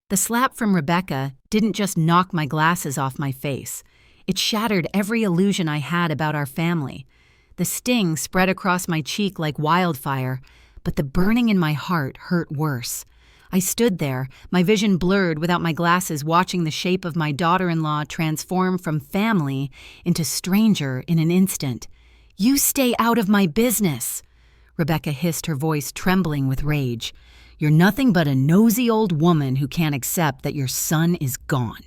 The slap from Rebecca didn't just knock my glasses off my face. It shattered every illusion I had about our family. The sting spread across my cheek like wildfire, but the burning in my heart hurt worse. I stood there, my vision blurred without my glasses, watching the shape of my daughter-in-law transform from family into stranger in an instant. "You stay out of my business!" Rebecca hissed, her voice trembling with rage. "You're nothing but a nosy old woman who can't accept that your son is gone."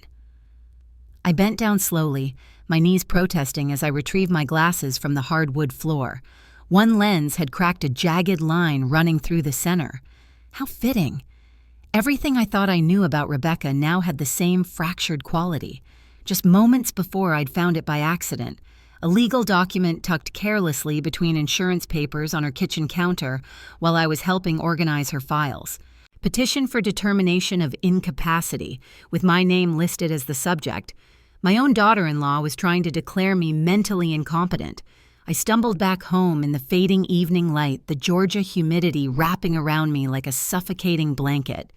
I bent down slowly, my knees protesting as I retrieved my glasses from the hardwood floor. One lens had cracked a jagged line running through the center. How fitting! Everything I thought I knew about Rebecca now had the same fractured quality. Just moments before, I'd found it by accident. A legal document tucked carelessly between insurance papers on her kitchen counter while I was helping organize her files. Petition for determination of incapacity, with my name listed as the subject. My own daughter-in-law was trying to declare me mentally incompetent. I stumbled back home in the fading evening light, the Georgia humidity wrapping around me like a suffocating blanket.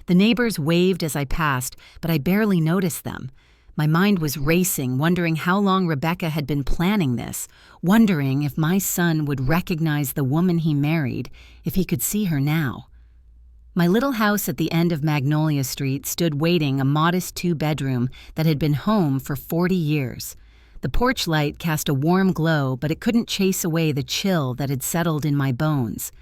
The neighbors waved as I passed, but I barely noticed them. My mind was racing, wondering how long Rebecca had been planning this, wondering if my son would recognize the woman he married, if he could see her now. My little house at the end of Magnolia Street stood waiting, a modest 2-bedroom that had been home for 40 years. The porch light cast a warm glow, but it couldn't chase away the chill that had settled in my bones.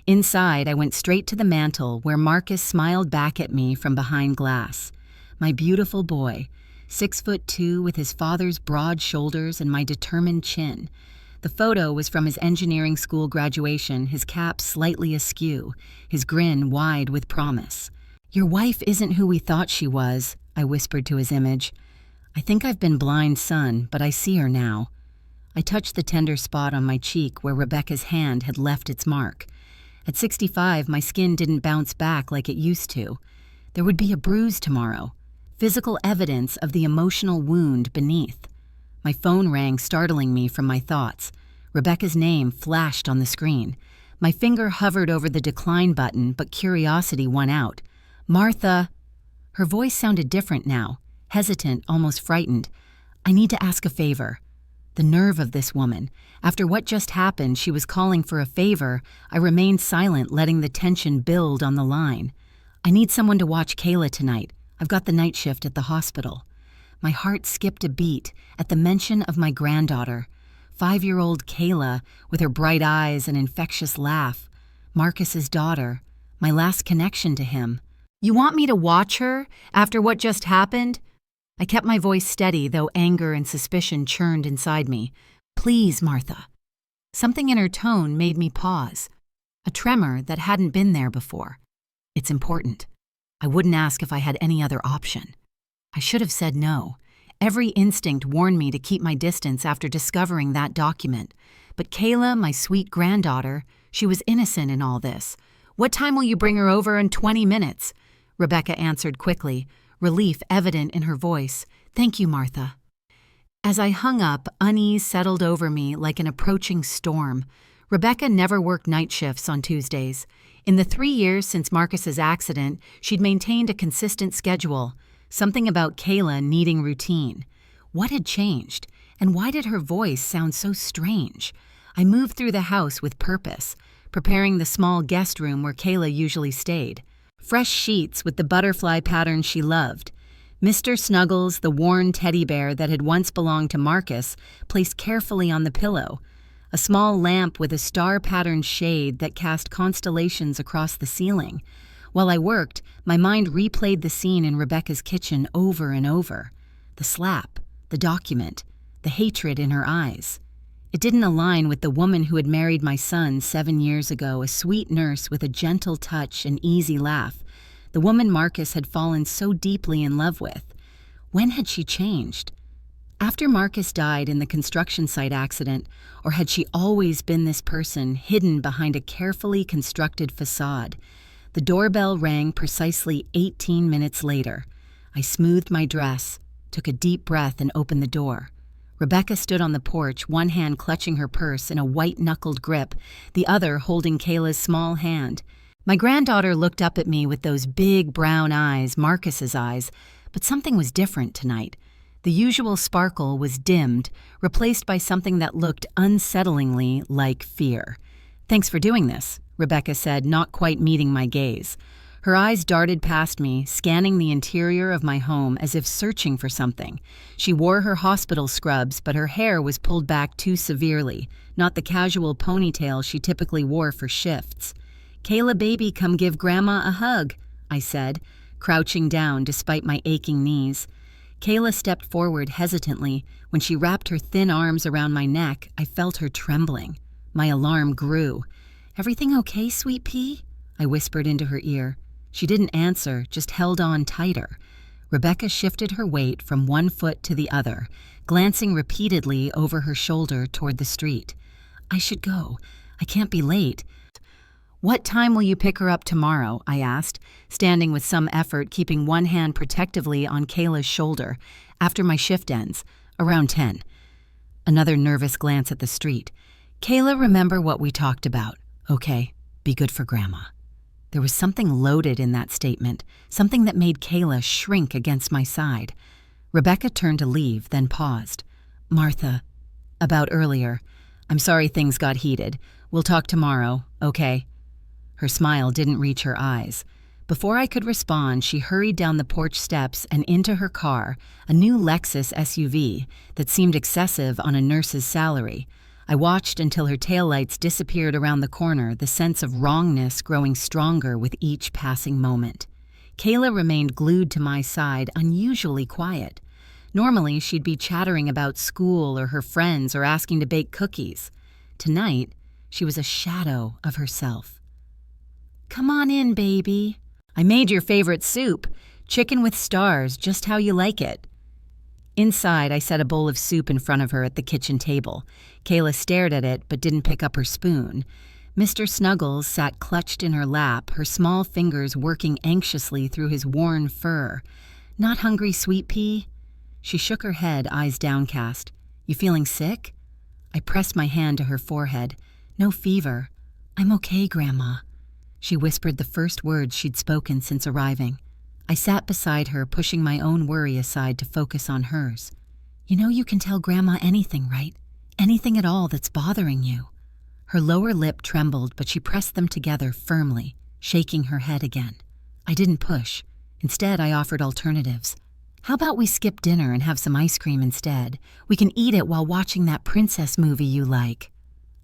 Inside, I went straight to the mantel where Marcus smiled back at me from behind glass. My beautiful boy, 6'2" with his father's broad shoulders and my determined chin. The photo was from his engineering school graduation, his cap slightly askew, his grin wide with promise. "Your wife isn't who we thought she was," I whispered to his image. "I think I've been blind, son, but I see her now." I touched the tender spot on my cheek where Rebecca's hand had left its mark. At 65, my skin didn't bounce back like it used to. There would be a bruise tomorrow, physical evidence of the emotional wound beneath. My phone rang, startling me from my thoughts. Rebecca's name flashed on the screen. My finger hovered over the decline button, but curiosity won out. "Martha." Her voice sounded different now, hesitant, almost frightened. "I need to ask a favor." The nerve of this woman. After what just happened, she was calling for a favor. I remained silent, letting the tension build on the line. "I need someone to watch Kayla tonight. I've got the night shift at the hospital." My heart skipped a beat at the mention of my granddaughter. 5-year-old Kayla, with her bright eyes and infectious laugh. Marcus's daughter, my last connection to him. "You want me to watch her after what just happened?" I kept my voice steady, though anger and suspicion churned inside me. "Please, Martha." Something in her tone made me pause. A tremor that hadn't been there before. "It's important. I wouldn't ask if I had any other option." I should have said no. Every instinct warned me to keep my distance after discovering that document. But Kayla, my sweet granddaughter, she was innocent in all this. "What time will you bring her over? In 20 minutes. Rebecca answered quickly, relief evident in her voice. "Thank you, Martha." As I hung up, unease settled over me like an approaching storm. Rebecca never worked night shifts on Tuesdays. In the 3 years since Marcus's accident, she'd maintained a consistent schedule. Something about Kayla needing routine. What had changed? And why did her voice sound so strange? I moved through the house with purpose, preparing the small guest room where Kayla usually stayed. Fresh sheets with the butterfly pattern she loved. Mr. Snuggles, the worn teddy bear that had once belonged to Marcus, placed carefully on the pillow. A small lamp with a star-patterned shade that cast constellations across the ceiling. While I worked, my mind replayed the scene in Rebecca's kitchen over and over. The slap, the document, the hatred in her eyes. It didn't align with the woman who had married my son 7 years ago, a sweet nurse with a gentle touch and easy laugh. The woman Marcus had fallen so deeply in love with. When had she changed? After Marcus died in the construction site accident, or had she always been this person hidden behind a carefully constructed facade? The doorbell rang precisely 18 minutes later. I smoothed my dress, took a deep breath, and opened the door. Rebecca stood on the porch, one hand clutching her purse in a white-knuckled grip, the other holding Kayla's small hand. My granddaughter looked up at me with those big brown eyes, Marcus's eyes, but something was different tonight. The usual sparkle was dimmed, replaced by something that looked unsettlingly like fear. "Thanks for doing this," Rebecca said, not quite meeting my gaze. Her eyes darted past me, scanning the interior of my home as if searching for something. She wore her hospital scrubs, but her hair was pulled back too severely, not the casual ponytail she typically wore for shifts. "Kayla, baby, come give Grandma a hug," I said, crouching down despite my aching knees. Kayla stepped forward hesitantly. When she wrapped her thin arms around my neck, I felt her trembling. My alarm grew. "Everything okay, sweet pea?" I whispered into her ear. She didn't answer, just held on tighter. Rebecca shifted her weight from one foot to the other, glancing repeatedly over her shoulder toward the street. "I should go. I can't be late." "What time will you pick her up tomorrow?" I asked, standing with some effort, keeping one hand protectively on Kayla's shoulder. "After my shift ends. Around 10. Another nervous glance at the street. "Kayla, remember what we talked about. Okay, be good for Grandma." There was something loaded in that statement, something that made Kayla shrink against my side. Rebecca turned to leave, then paused. "Martha, about earlier. I'm sorry things got heated. We'll talk tomorrow, okay?" Her smile didn't reach her eyes. Before I could respond, she hurried down the porch steps and into her car, a new Lexus SUV that seemed excessive on a nurse's salary. I watched until her taillights disappeared around the corner, the sense of wrongness growing stronger with each passing moment. Kayla remained glued to my side, unusually quiet. Normally, she'd be chattering about school or her friends or asking to bake cookies. Tonight, she was a shadow of herself. "Come on in, baby. I made your favorite soup, chicken with stars, just how you like it." Inside, I set a bowl of soup in front of her at the kitchen table. Kayla stared at it but didn't pick up her spoon. Mr. Snuggles sat clutched in her lap, her small fingers working anxiously through his worn fur. "Not hungry, sweet pea?" She shook her head, eyes downcast. "You feeling sick?" I pressed my hand to her forehead. "No fever. I'm okay, Grandma." She whispered the first words she'd spoken since arriving. I sat beside her, pushing my own worry aside to focus on hers. "You know you can tell Grandma anything, right? Anything at all that's bothering you." Her lower lip trembled, but she pressed them together firmly, shaking her head again. I didn't push. Instead, I offered alternatives. "How about we skip dinner and have some ice cream instead? We can eat it while watching that princess movie you like."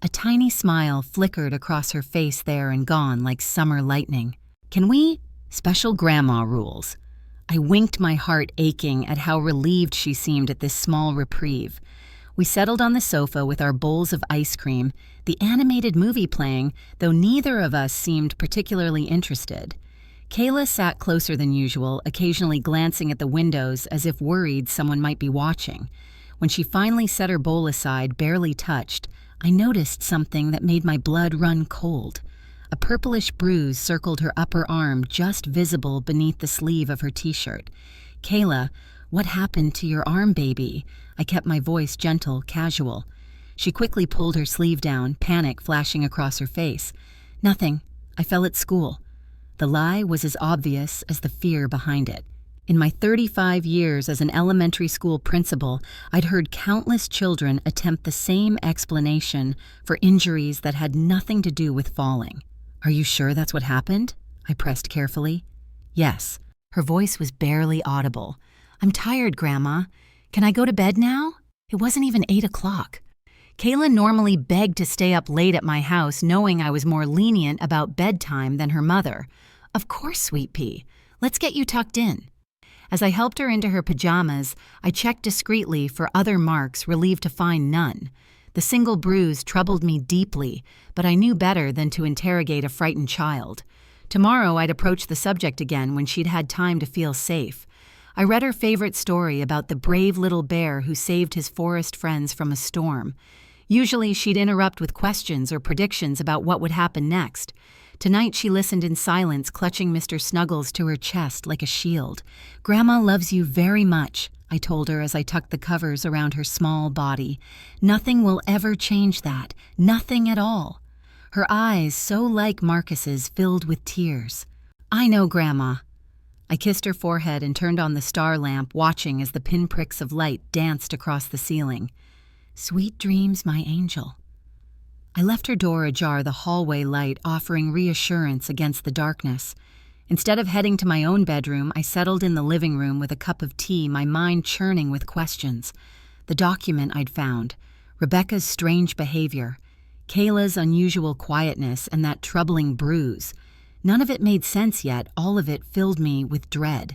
A tiny smile flickered across her face there and gone like summer lightning. "Can we?" "Special Grandma rules." I winked, my heart aching at how relieved she seemed at this small reprieve. We settled on the sofa with our bowls of ice cream, the animated movie playing, though neither of us seemed particularly interested. Kayla sat closer than usual, occasionally glancing at the windows as if worried someone might be watching. When she finally set her bowl aside, barely touched, I noticed something that made my blood run cold. A purplish bruise circled her upper arm, just visible beneath the sleeve of her t-shirt. "Kayla, what happened to your arm, baby?" I kept my voice gentle, casual. She quickly pulled her sleeve down, panic flashing across her face. "Nothing. I fell at school." The lie was as obvious as the fear behind it. In my 35 years as an elementary school principal, I'd heard countless children attempt the same explanation for injuries that had nothing to do with falling. "Are you sure that's what happened?" I pressed carefully. "Yes." Her voice was barely audible. "I'm tired, Grandma. Can I go to bed now?" It wasn't even 8 o'clock. Kayla normally begged to stay up late at my house, knowing I was more lenient about bedtime than her mother. "Of course, sweet pea. Let's get you tucked in." As I helped her into her pajamas, I checked discreetly for other marks, relieved to find none. The single bruise troubled me deeply, but I knew better than to interrogate a frightened child. Tomorrow I'd approach the subject again when she'd had time to feel safe. I read her favorite story about the brave little bear who saved his forest friends from a storm. Usually she'd interrupt with questions or predictions about what would happen next. Tonight she listened in silence, clutching Mr. Snuggles to her chest like a shield. "Grandma loves you very much," I told her as I tucked the covers around her small body. "Nothing will ever change that. Nothing at all." her eyes so like Marcus's, filled with tears. "I know, Grandma." I kissed her forehead and turned on the star lamp, watching as the pinpricks of light danced across the ceiling. "Sweet dreams, my angel." I left her door ajar, the hallway light offering reassurance against the darkness. Instead of heading to my own bedroom, I settled in the living room with a cup of tea, my mind churning with questions. The document I'd found, Rebecca's strange behavior, Kayla's unusual quietness, and that troubling bruise. None of it made sense yet, all of it filled me with dread.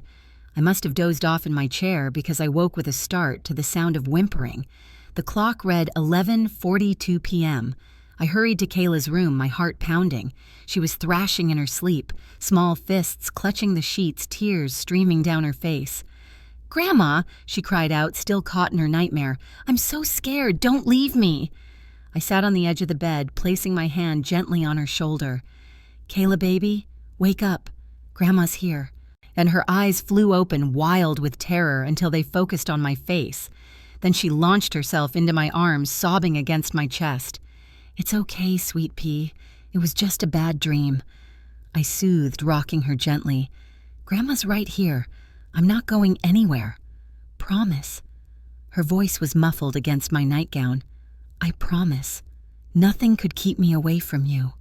I must have dozed off in my chair because I woke with a start to the sound of whimpering. The clock read 11:42 p.m. I hurried to Kayla's room, my heart pounding. She was thrashing in her sleep, small fists clutching the sheets, tears streaming down her face. "Grandma," she cried out, still caught in her nightmare, "I'm so scared, don't leave me." I sat on the edge of the bed, placing my hand gently on her shoulder. "Kayla, baby, wake up. Grandma's here." And her eyes flew open, wild with terror, until they focused on my face. Then she launched herself into my arms, sobbing against my chest. "It's okay, sweet pea. It was just a bad dream." I soothed, rocking her gently. "Grandma's right here. I'm not going anywhere. Promise." Her voice was muffled against my nightgown. "I promise. Nothing could keep me away from you."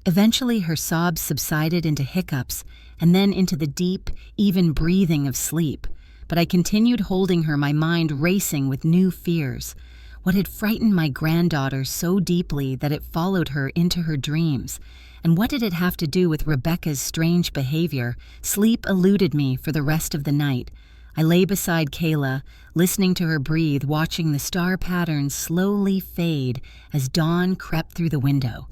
Eventually, her sobs subsided into hiccups and then into the deep, even breathing of sleep. But I continued holding her, my mind racing with new fears. What had frightened my granddaughter so deeply that it followed her into her dreams? And what did it have to do with Rebecca's strange behavior? Sleep eluded me for the rest of the night. I lay beside Kayla, listening to her breathe, watching the star patterns slowly fade as dawn crept through the window.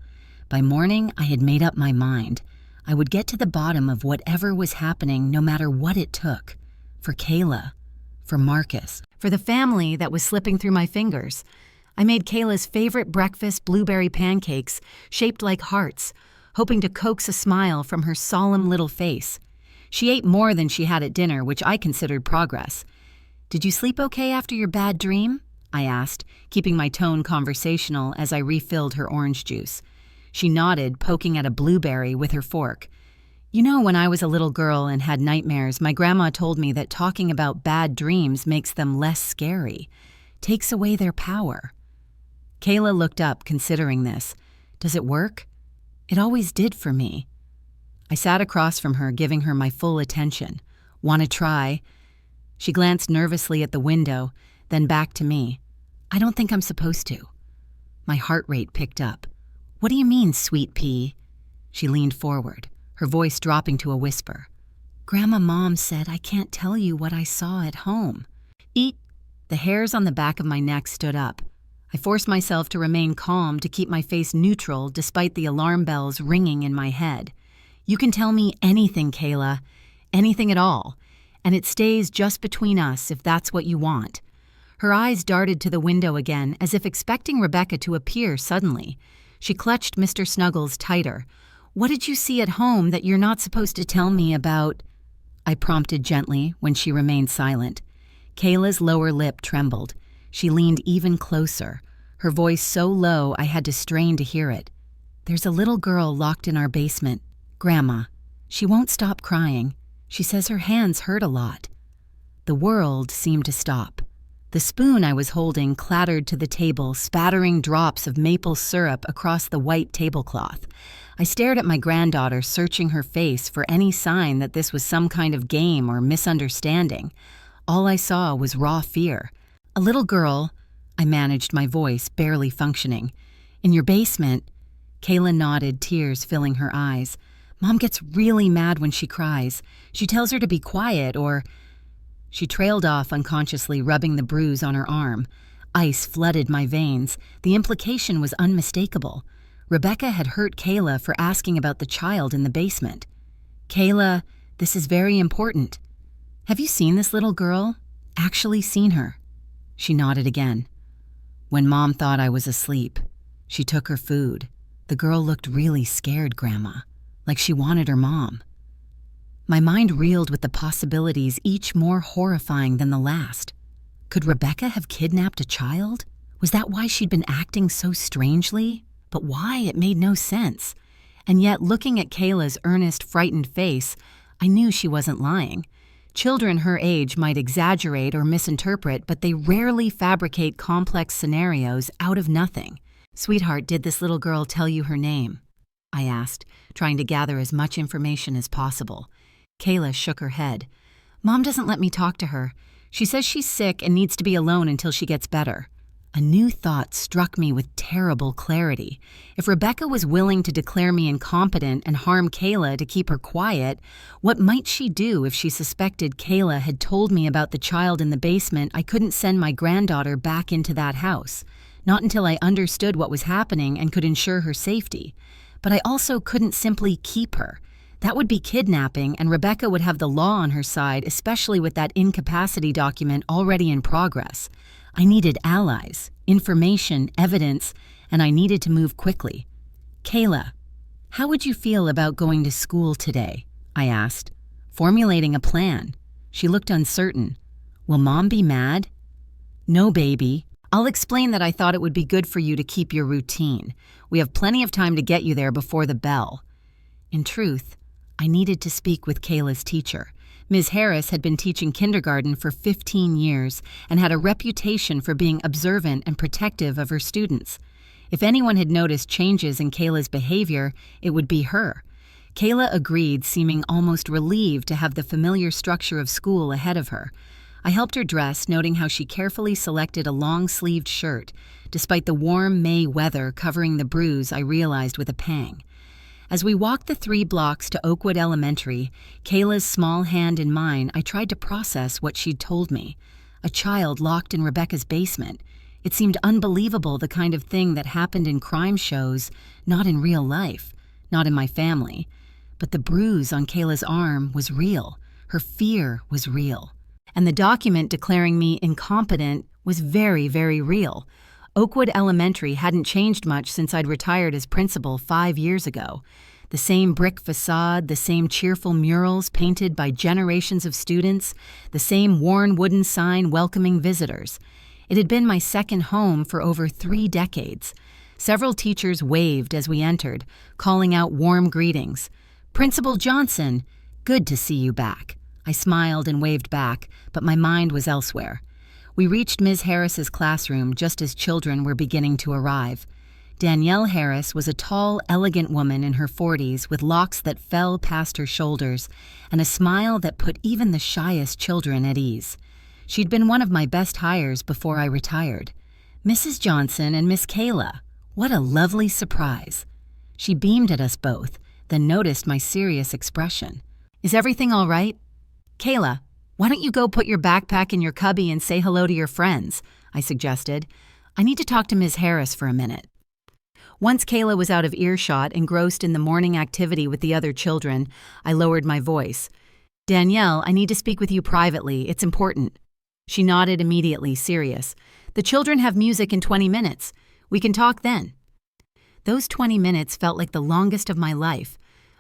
By morning, I had made up my mind. I would get to the bottom of whatever was happening, no matter what it took. For Kayla, for Marcus, for the family that was slipping through my fingers. I made Kayla's favorite breakfast, blueberry pancakes, shaped like hearts, hoping to coax a smile from her solemn little face. She ate more than she had at dinner, which I considered progress. "Did you sleep okay after your bad dream?" I asked, keeping my tone conversational as I refilled her orange juice. She nodded, poking at a blueberry with her fork. "You know, when I was a little girl and had nightmares, my grandma told me that talking about bad dreams makes them less scary, takes away their power." Kayla looked up, considering this. "Does it work?" "It always did for me." I sat across from her, giving her my full attention. "Want to try?" She glanced nervously at the window, then back to me. "I don't think I'm supposed to." My heart rate picked up. "What do you mean, sweet pea?" She leaned forward, her voice dropping to a whisper. "Grandma Mom said I can't tell you what I saw at home." Eat. The hairs on the back of my neck stood up. I forced myself to remain calm, to keep my face neutral despite the alarm bells ringing in my head. "You can tell me anything, Kayla. Anything at all. And it stays just between us if that's what you want." Her eyes darted to the window again, as if expecting Rebecca to appear suddenly. She clutched Mr. Snuggles tighter. "What did you see at home that you're not supposed to tell me about?" I prompted gently when she remained silent. Kayla's lower lip trembled. She leaned even closer, her voice so low I had to strain to hear it. "There's a little girl locked in our basement, Grandma. She won't stop crying. She says her hands hurt a lot." The world seemed to stop. The spoon I was holding clattered to the table, spattering drops of maple syrup across the white tablecloth. I stared at my granddaughter, searching her face for any sign that this was some kind of game or misunderstanding. All I saw was raw fear. "A little girl," I managed, my voice barely functioning. "In your basement." Kayla nodded, tears filling her eyes. "Mom gets really mad when she cries. She tells her to be quiet or—" She trailed off unconsciously, rubbing the bruise on her arm. Ice flooded my veins. The implication was unmistakable. Rebecca had hurt Kayla for asking about the child in the basement. "Kayla, this is very important. Have you seen this little girl? Actually seen her?" She nodded again. "When Mom thought I was asleep, she took her food. The girl looked really scared, Grandma, like she wanted her mom." My mind reeled with the possibilities, each more horrifying than the last. Could Rebecca have kidnapped a child? Was that why she'd been acting so strangely? But why? It made no sense. And yet, looking at Kayla's earnest, frightened face, I knew she wasn't lying. Children her age might exaggerate or misinterpret, but they rarely fabricate complex scenarios out of nothing. "Sweetheart, did this little girl tell you her name?" I asked, trying to gather as much information as possible. Kayla shook her head. "Mom doesn't let me talk to her. She says she's sick and needs to be alone until she gets better." A new thought struck me with terrible clarity. If Rebecca was willing to declare me incompetent and harm Kayla to keep her quiet, what might she do if she suspected Kayla had told me about the child in the basement? I couldn't send my granddaughter back into that house, not until I understood what was happening and could ensure her safety. But I also couldn't simply keep her. That would be kidnapping, and Rebecca would have the law on her side, especially with that incapacity document already in progress. I needed allies, information, evidence, and I needed to move quickly. "Kayla, how would you feel about going to school today?" I asked, formulating a plan. She looked uncertain. "Will Mom be mad?" "No, baby. I'll explain that I thought it would be good for you to keep your routine. We have plenty of time to get you there before the bell." In truth, I needed to speak with Kayla's teacher. Ms. Harris had been teaching kindergarten for 15 years and had a reputation for being observant and protective of her students. If anyone had noticed changes in Kayla's behavior, it would be her. Kayla agreed, seeming almost relieved to have the familiar structure of school ahead of her. I helped her dress, noting how she carefully selected a long-sleeved shirt. Despite the warm May weather covering the bruise, I realized with a pang. As we walked the 3 blocks to Oakwood Elementary, Kayla's small hand in mine, I tried to process what she'd told me. A child locked in Rebecca's basement. It seemed unbelievable, the kind of thing that happened in crime shows, not in real life, not in my family. But the bruise on Kayla's arm was real. Her fear was real. And the document declaring me incompetent was very, very real. Oakwood Elementary hadn't changed much since I'd retired as principal 5 years ago. The same brick facade, the same cheerful murals painted by generations of students, the same worn wooden sign welcoming visitors. It had been my second home for over 3 decades. Several teachers waved as we entered, calling out warm greetings. "Principal Johnson, good to see you back." I smiled and waved back, but my mind was elsewhere. We reached Ms. Harris's classroom just as children were beginning to arrive. Danielle Harris was a tall, elegant woman in her 40s with locks that fell past her shoulders and a smile that put even the shyest children at ease. She'd been one of my best hires before I retired. "Mrs. Johnson and Miss Kayla, what a lovely surprise." She beamed at us both, then noticed my serious expression. "Is everything all right? Kayla, why don't you go put your backpack in your cubby and say hello to your friends?" I suggested. "I need to talk to Ms. Harris for a minute." Once Kayla was out of earshot, engrossed in the morning activity with the other children, I lowered my voice. "Danielle, I need to speak with you privately. It's important." She nodded immediately, serious. "The children have music in 20 minutes. We can talk then." Those 20 minutes felt like the longest of my life.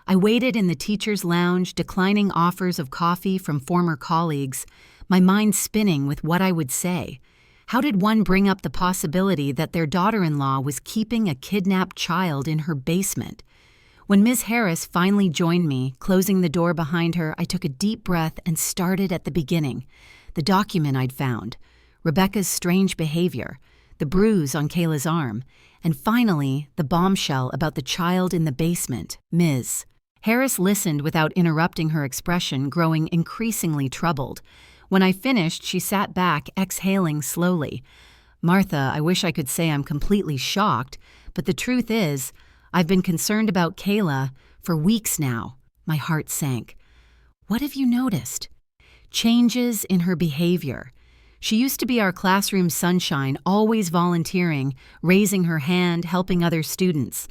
I waited in the teacher's lounge, declining offers of coffee from former colleagues, my mind spinning with what I would say. How did one bring up the possibility that their daughter-in-law was keeping a kidnapped child in her basement? When Ms. Harris finally joined me, closing the door behind her, I took a deep breath and started at the beginning. The document I'd found, Rebecca's strange behavior, the bruise on Kayla's arm, and finally, the bombshell about the child in the basement, Ms. Harris listened without interrupting, her expression growing increasingly troubled. When I finished, she sat back, exhaling slowly. "Martha, I wish I could say I'm completely shocked, but the truth is, I've been concerned about Kayla for weeks now." My heart sank. "What have you noticed?" "Changes in her behavior. She used to be our classroom sunshine, always volunteering, raising her hand, helping other students.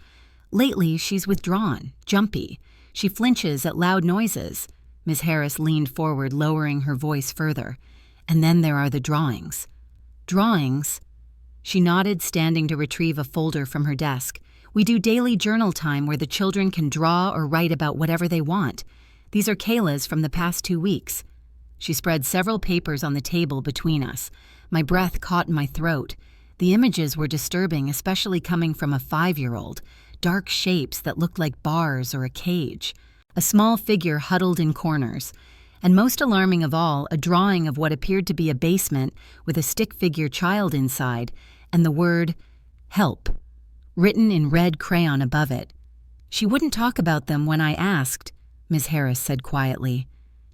Lately, she's withdrawn, jumpy. She flinches at loud noises." Ms. Harris leaned forward, lowering her voice further. "And then there are the drawings." "Drawings?" She nodded, standing to retrieve a folder from her desk. "We do daily journal time where the children can draw or write about whatever they want. These are Kayla's from the past 2 weeks." She spread several papers on the table between us. My breath caught in my throat. The images were disturbing, especially coming from a 5-year-old. Dark shapes that looked like bars or a cage. A small figure huddled in corners. And most alarming of all, a drawing of what appeared to be a basement with a stick figure child inside, and the word, "Help," written in red crayon above it. "She wouldn't talk about them when I asked," Ms. Harris said quietly.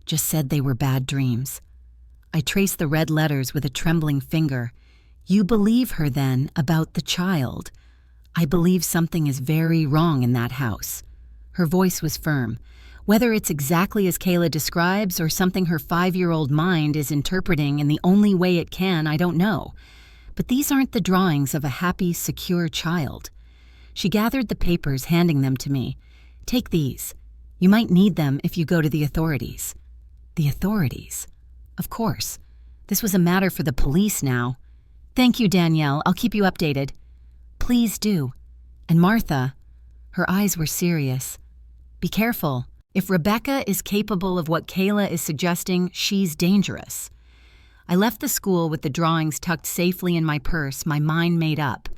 "Just said they were bad dreams." I traced the red letters with a trembling finger. "You believe her, then, about the child?" "I believe something is very wrong in that house." Her voice was firm. "Whether it's exactly as Kayla describes or something her 5-year-old mind is interpreting in the only way it can, I don't know. But these aren't the drawings of a happy, secure child." She gathered the papers, handing them to me. "Take these. You might need them if you go to the authorities." The authorities? Of course. This was a matter for the police now. "Thank you, Danielle. I'll keep you updated." "Please do. And Martha," her eyes were serious, "be careful. If Rebecca is capable of what Kayla is suggesting, she's dangerous." I left the school with the drawings tucked safely in my purse, my mind made up.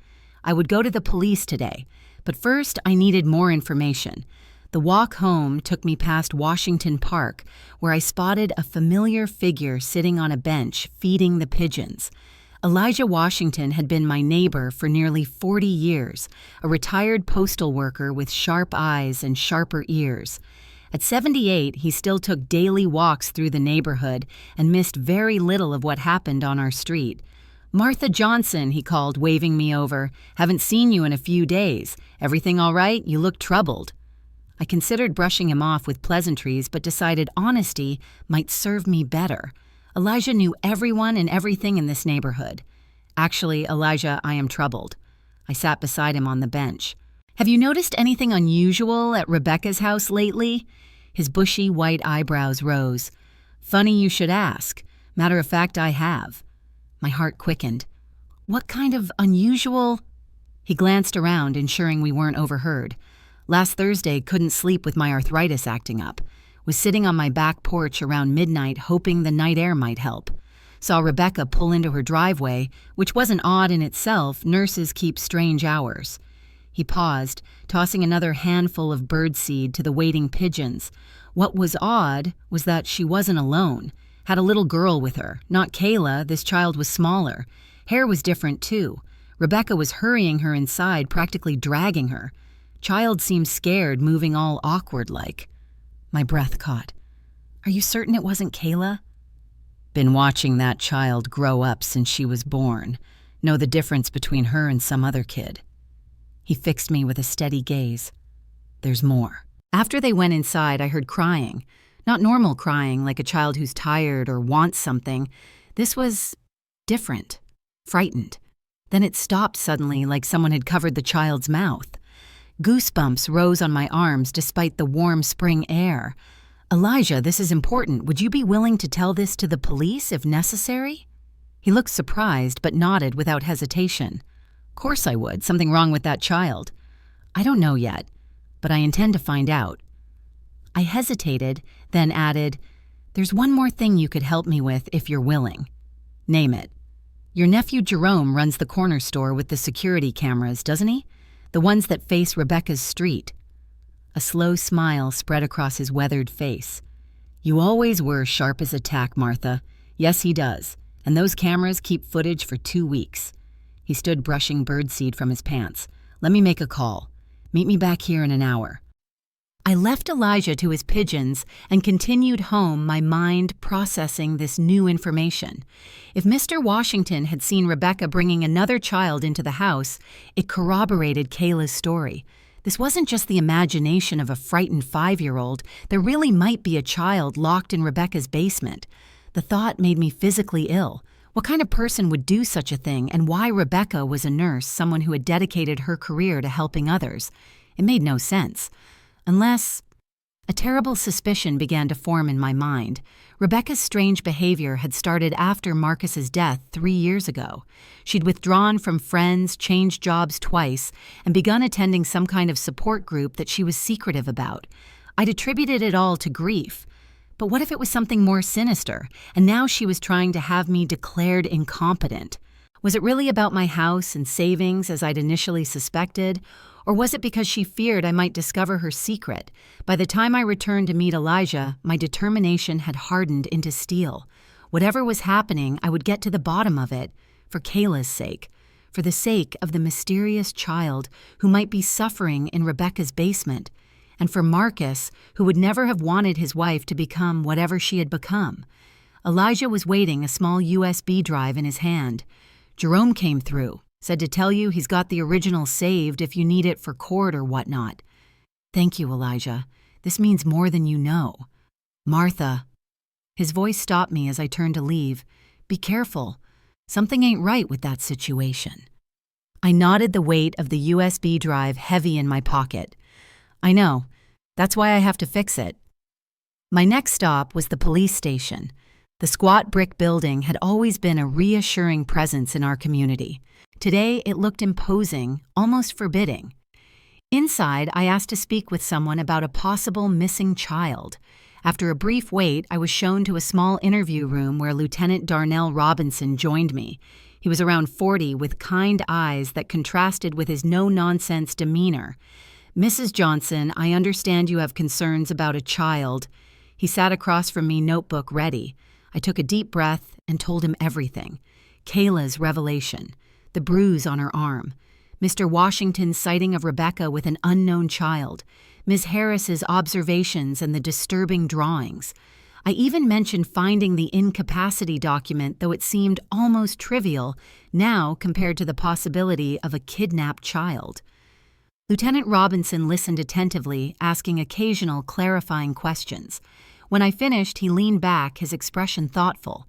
I would go to the police today, but first I needed more information. The walk home took me past Washington Park, where I spotted a familiar figure sitting on a bench feeding the pigeons. Elijah Washington had been my neighbor for nearly 40 years, a retired postal worker with sharp eyes and sharper ears. At 78, he still took daily walks through the neighborhood and missed very little of what happened on our street. "Martha Johnson," he called, waving me over. "Haven't seen you in a few days. Everything all right? You look troubled." I considered brushing him off with pleasantries, but decided honesty might serve me better. Elijah knew everyone and everything in this neighborhood. "Actually, Elijah, I am troubled." I sat beside him on the bench. "Have you noticed anything unusual at Rebecca's house lately?" His bushy white eyebrows rose. "Funny you should ask. Matter of fact, I have." My heart quickened. "What kind of unusual—" He glanced around, ensuring we weren't overheard. "Last Thursday, couldn't sleep with my arthritis acting up. Was sitting on my back porch around midnight hoping the night air might help. Saw Rebecca pull into her driveway, which wasn't odd in itself. Nurses keep strange hours." He paused, tossing another handful of birdseed to the waiting pigeons. What was odd was that she wasn't alone. Had a little girl with her. Not Kayla, this child was smaller. Hair was different too. Rebecca was hurrying her inside, practically dragging her. Child seemed scared, moving all awkward-like. My breath caught. "Are you certain it wasn't Kayla?" "Been watching that child grow up since she was born. Know the difference between her and some other kid." He fixed me with a steady gaze. "There's more." After they went inside, I heard crying. Not normal crying, like a child who's tired or wants something. This was different, frightened. Then it stopped suddenly, like someone had covered the child's mouth. Goosebumps rose on my arms despite the warm spring air. "Elijah, this is important. Would you be willing to tell this to the police if necessary?" He looked surprised but nodded without hesitation. "Course I would. Something wrong with that child." "I don't know yet, but I intend to find out." I hesitated, then added, "There's one more thing you could help me with if you're willing." "Name it." "Your nephew Jerome runs the corner store with the security cameras, doesn't he? The ones that face Rebecca's street." A slow smile spread across his weathered face. "You always were sharp as a tack, Martha. Yes, he does. And those cameras keep footage for 2 weeks. He stood brushing birdseed from his pants. "Let me make a call. Meet me back here in an hour." I left Elijah to his pigeons and continued home, my mind processing this new information. If Mr. Washington had seen Rebecca bringing another child into the house, it corroborated Kayla's story. This wasn't just the imagination of a frightened 5-year-old. There really might be a child locked in Rebecca's basement. The thought made me physically ill. What kind of person would do such a thing, and why Rebecca was a nurse, someone who had dedicated her career to helping others? It made no sense. Unless a terrible suspicion began to form in my mind. Rebecca's strange behavior had started after Marcus's death 3 years ago. She'd withdrawn from friends, changed jobs twice, and begun attending some kind of support group that she was secretive about. I'd attributed it all to grief. But what if it was something more sinister, and now she was trying to have me declared incompetent? Was it really about my house and savings as I'd initially suspected? Or was it because she feared I might discover her secret? By the time I returned to meet Elijah, my determination had hardened into steel. Whatever was happening, I would get to the bottom of it, for Kayla's sake, for the sake of the mysterious child who might be suffering in Rebecca's basement, and for Marcus, who would never have wanted his wife to become whatever she had become. Elijah was waiting, a small USB drive in his hand. Jerome came through, said to tell you he's got the original saved if you need it for court or whatnot. Thank you, Elijah. This means more than you know. Martha. His voice stopped me as I turned to leave. Be careful. Something ain't right with that situation. I nodded, the weight of the USB drive heavy in my pocket. I know. That's why I have to fix it. My next stop was the police station. The squat brick building had always been a reassuring presence in our community. Today, it looked imposing, almost forbidding. Inside, I asked to speak with someone about a possible missing child. After a brief wait, I was shown to a small interview room where Lieutenant Darnell Robinson joined me. He was around 40 with kind eyes that contrasted with his no-nonsense demeanor. Mrs. Johnson, I understand you have concerns about a child. He sat across from me, notebook ready. I took a deep breath and told him everything. Kayla's revelation, the bruise on her arm, Mr. Washington's sighting of Rebecca with an unknown child, Ms. Harris's observations and the disturbing drawings. I even mentioned finding the incapacity document, though it seemed almost trivial now compared to the possibility of a kidnapped child. Lieutenant Robinson listened attentively, asking occasional clarifying questions. When I finished, he leaned back, his expression thoughtful.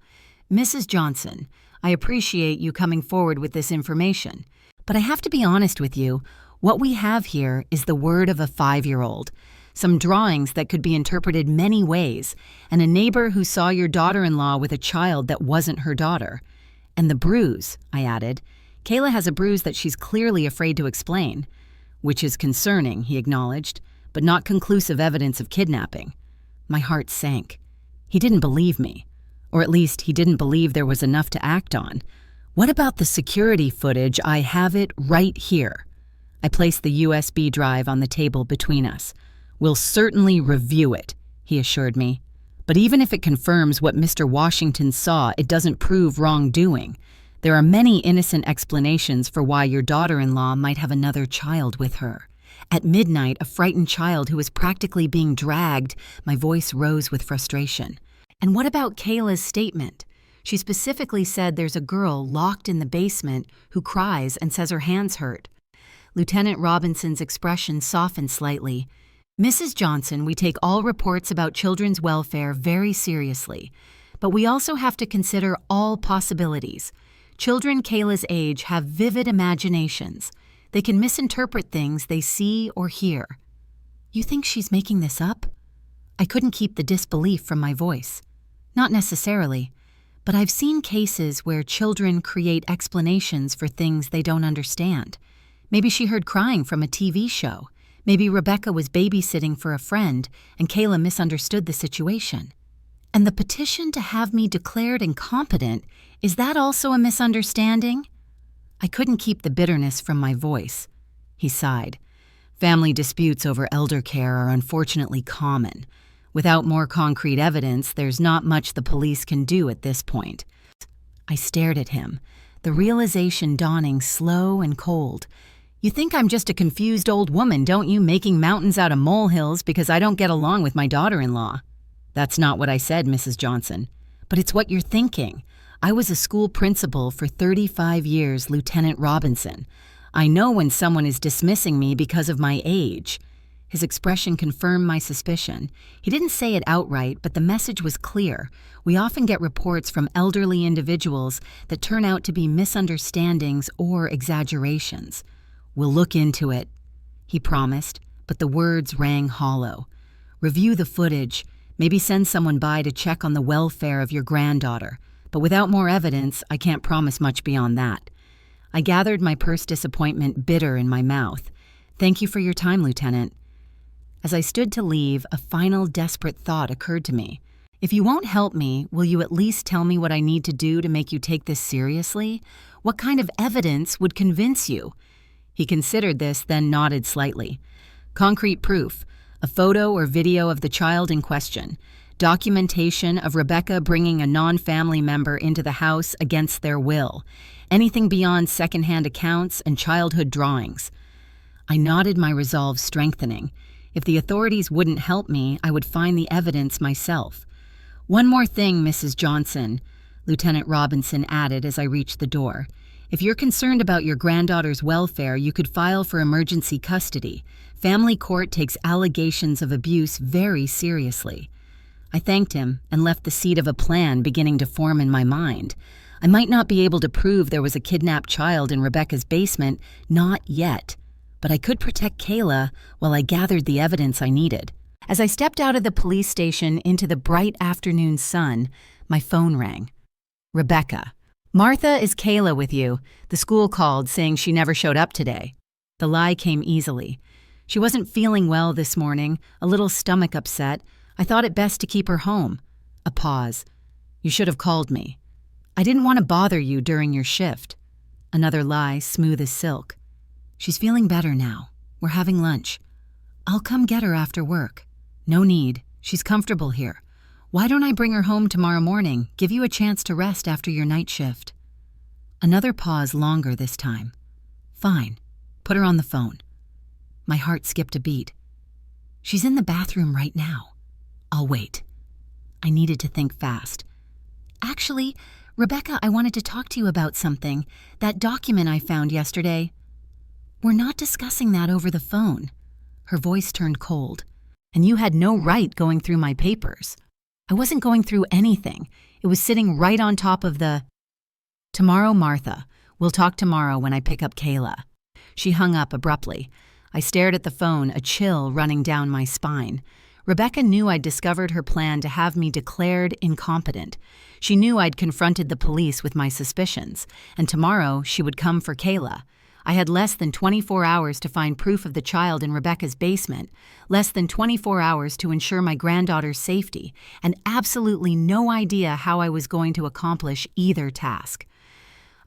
Mrs. Johnson, I appreciate you coming forward with this information, but I have to be honest with you. What we have here is the word of a 5-year-old, some drawings that could be interpreted many ways, and a neighbor who saw your daughter-in-law with a child that wasn't her daughter. And the bruise, I added. Kayla has a bruise that she's clearly afraid to explain. Which is concerning, he acknowledged, but not conclusive evidence of kidnapping. My heart sank. He didn't believe me. Or at least he didn't believe there was enough to act on. What about the security footage? I have it right here. I placed the USB drive on the table between us. We'll certainly review it, he assured me. But even if it confirms what Mr. Washington saw, it doesn't prove wrongdoing. There are many innocent explanations for why your daughter-in-law might have another child with her. At midnight, a frightened child who was practically being dragged. My voice rose with frustration. And what about Kayla's statement? She specifically said there's a girl locked in the basement who cries and says her hands hurt. Lieutenant Robinson's expression softened slightly. Mrs. Johnson, we take all reports about children's welfare very seriously, but we also have to consider all possibilities. Children Kayla's age have vivid imaginations. They can misinterpret things they see or hear. You think she's making this up? I couldn't keep the disbelief from my voice. Not necessarily, but I've seen cases where children create explanations for things they don't understand. Maybe she heard crying from a TV show. Maybe Rebecca was babysitting for a friend and Kayla misunderstood the situation. And the petition to have me declared incompetent, is that also a misunderstanding? I couldn't keep the bitterness from my voice. He sighed. Family disputes over elder care are unfortunately common. Without more concrete evidence, there's not much the police can do at this point. I stared at him, the realization dawning slow and cold. You think I'm just a confused old woman, don't you, making mountains out of molehills because I don't get along with my daughter-in-law? That's not what I said, Mrs. Johnson. But it's what you're thinking. I was a school principal for 35 years, Lieutenant Robinson. I know when someone is dismissing me because of my age. His expression confirmed my suspicion. He didn't say it outright, but the message was clear. We often get reports from elderly individuals that turn out to be misunderstandings or exaggerations. We'll look into it, he promised, but the words rang hollow. Review the footage. Maybe send someone by to check on the welfare of your granddaughter. But without more evidence, I can't promise much beyond that. I gathered my pursed disappointment bitter in my mouth. Thank you for your time, Lieutenant. As I stood to leave, a final desperate thought occurred to me. If you won't help me, will you at least tell me what I need to do to make you take this seriously? What kind of evidence would convince you? He considered this, then nodded slightly. Concrete proof, a photo or video of the child in question, documentation of Rebecca bringing a non-family member into the house against their will, anything beyond secondhand accounts and childhood drawings. I nodded, my resolve strengthening. If the authorities wouldn't help me, I would find the evidence myself. One more thing, Mrs. Johnson, Lieutenant Robinson added as I reached the door. If you're concerned about your granddaughter's welfare, you could file for emergency custody. Family court takes allegations of abuse very seriously. I thanked him and left the seed of a plan beginning to form in my mind. I might not be able to prove there was a kidnapped child in Rebecca's basement, not yet, but I could protect Kayla while I gathered the evidence I needed. As I stepped out of the police station into the bright afternoon sun, my phone rang. Rebecca. Martha, is Kayla with you? The school called saying she never showed up today. The lie came easily. She wasn't feeling well this morning, a little stomach upset. I thought it best to keep her home. A pause. You should have called me. I didn't want to bother you during your shift. Another lie, smooth as silk. She's feeling better now. We're having lunch. I'll come get her after work. No need. She's comfortable here. Why don't I bring her home tomorrow morning, give you a chance to rest after your night shift? Another pause, longer this time. Fine. Put her on the phone. My heart skipped a beat. She's in the bathroom right now. I'll wait. I needed to think fast. Actually, Rebecca, I wanted to talk to you about something. That document I found yesterday. We're not discussing that over the phone. Her voice turned cold. And you had no right going through my papers. I wasn't going through anything. It was sitting right on top of the... Tomorrow, Martha. We'll talk tomorrow when I pick up Kayla. She hung up abruptly. I stared at the phone, a chill running down my spine. Rebecca knew I'd discovered her plan to have me declared incompetent. She knew I'd confronted the police with my suspicions, and tomorrow she would come for Kayla. I had less than 24 hours to find proof of the child in Rebecca's basement, less than 24 hours to ensure my granddaughter's safety, and absolutely no idea how I was going to accomplish either task.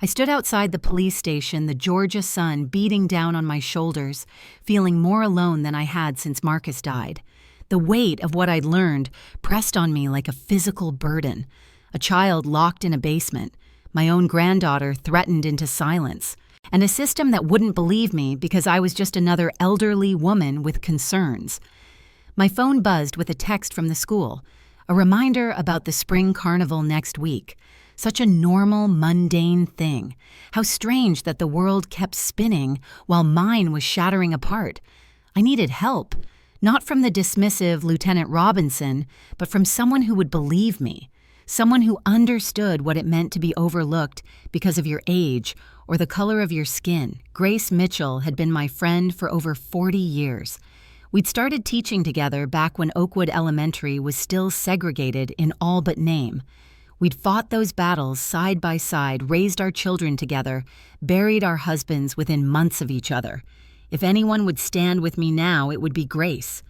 I stood outside the police station, the Georgia sun beating down on my shoulders, feeling more alone than I had since Marcus died. The weight of what I'd learned pressed on me like a physical burden. A child locked in a basement, my own granddaughter threatened into silence, and a system that wouldn't believe me because I was just another elderly woman with concerns. My phone buzzed with a text from the school, a reminder about the spring carnival next week. Such a normal, mundane thing. How strange that the world kept spinning while mine was shattering apart. I needed help, not from the dismissive Lieutenant Robinson, but from someone who would believe me, someone who understood what it meant to be overlooked because of your age or the color of your skin. Grace Mitchell had been my friend for over 40 years. We'd started teaching together back when Oakwood Elementary was still segregated in all but name. We'd fought those battles side by side, raised our children together, buried our husbands within months of each other. If anyone would stand with me now, it would be Grace.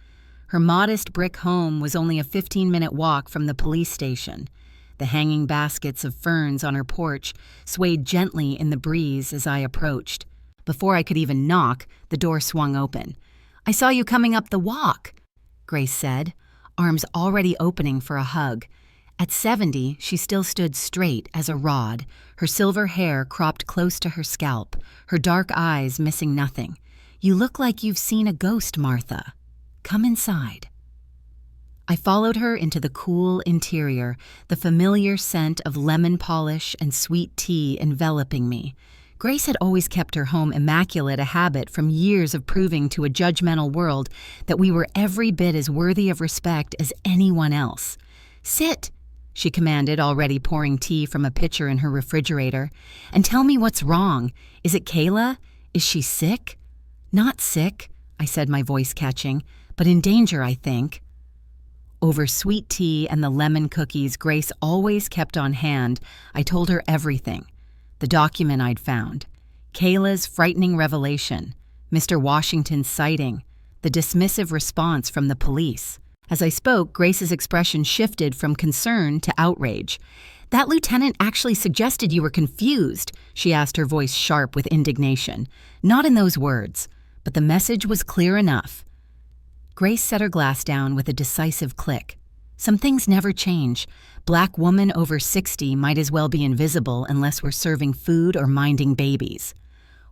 Her modest brick home was only a 15-minute walk from the police station. The hanging baskets of ferns on her porch swayed gently in the breeze as I approached. Before I could even knock, the door swung open. "I saw you coming up the walk," Grace said, arms already opening for a hug. At 70, she still stood straight as a rod, her silver hair cropped close to her scalp, her dark eyes missing nothing. "You look like you've seen a ghost, Martha. Come inside." I followed her into the cool interior, the familiar scent of lemon polish and sweet tea enveloping me. Grace had always kept her home immaculate, a habit from years of proving to a judgmental world that we were every bit as worthy of respect as anyone else. "Sit," she commanded, already pouring tea from a pitcher in her refrigerator. "And tell me what's wrong. Is it Kayla? Is she sick?" "Not sick," I said, my voice catching, "but in danger, I think." Over sweet tea and the lemon cookies Grace always kept on hand, I told her everything. The document I'd found, Kayla's frightening revelation, Mr. Washington's sighting, the dismissive response from the police. As I spoke, Grace's expression shifted from concern to outrage. "That lieutenant actually suggested you were confused," she asked, her voice sharp with indignation. "Not in those words, but the message was clear enough." Grace set her glass down with a decisive click. Some things never change. Black woman over 60 might as well be invisible unless we're serving food or minding babies.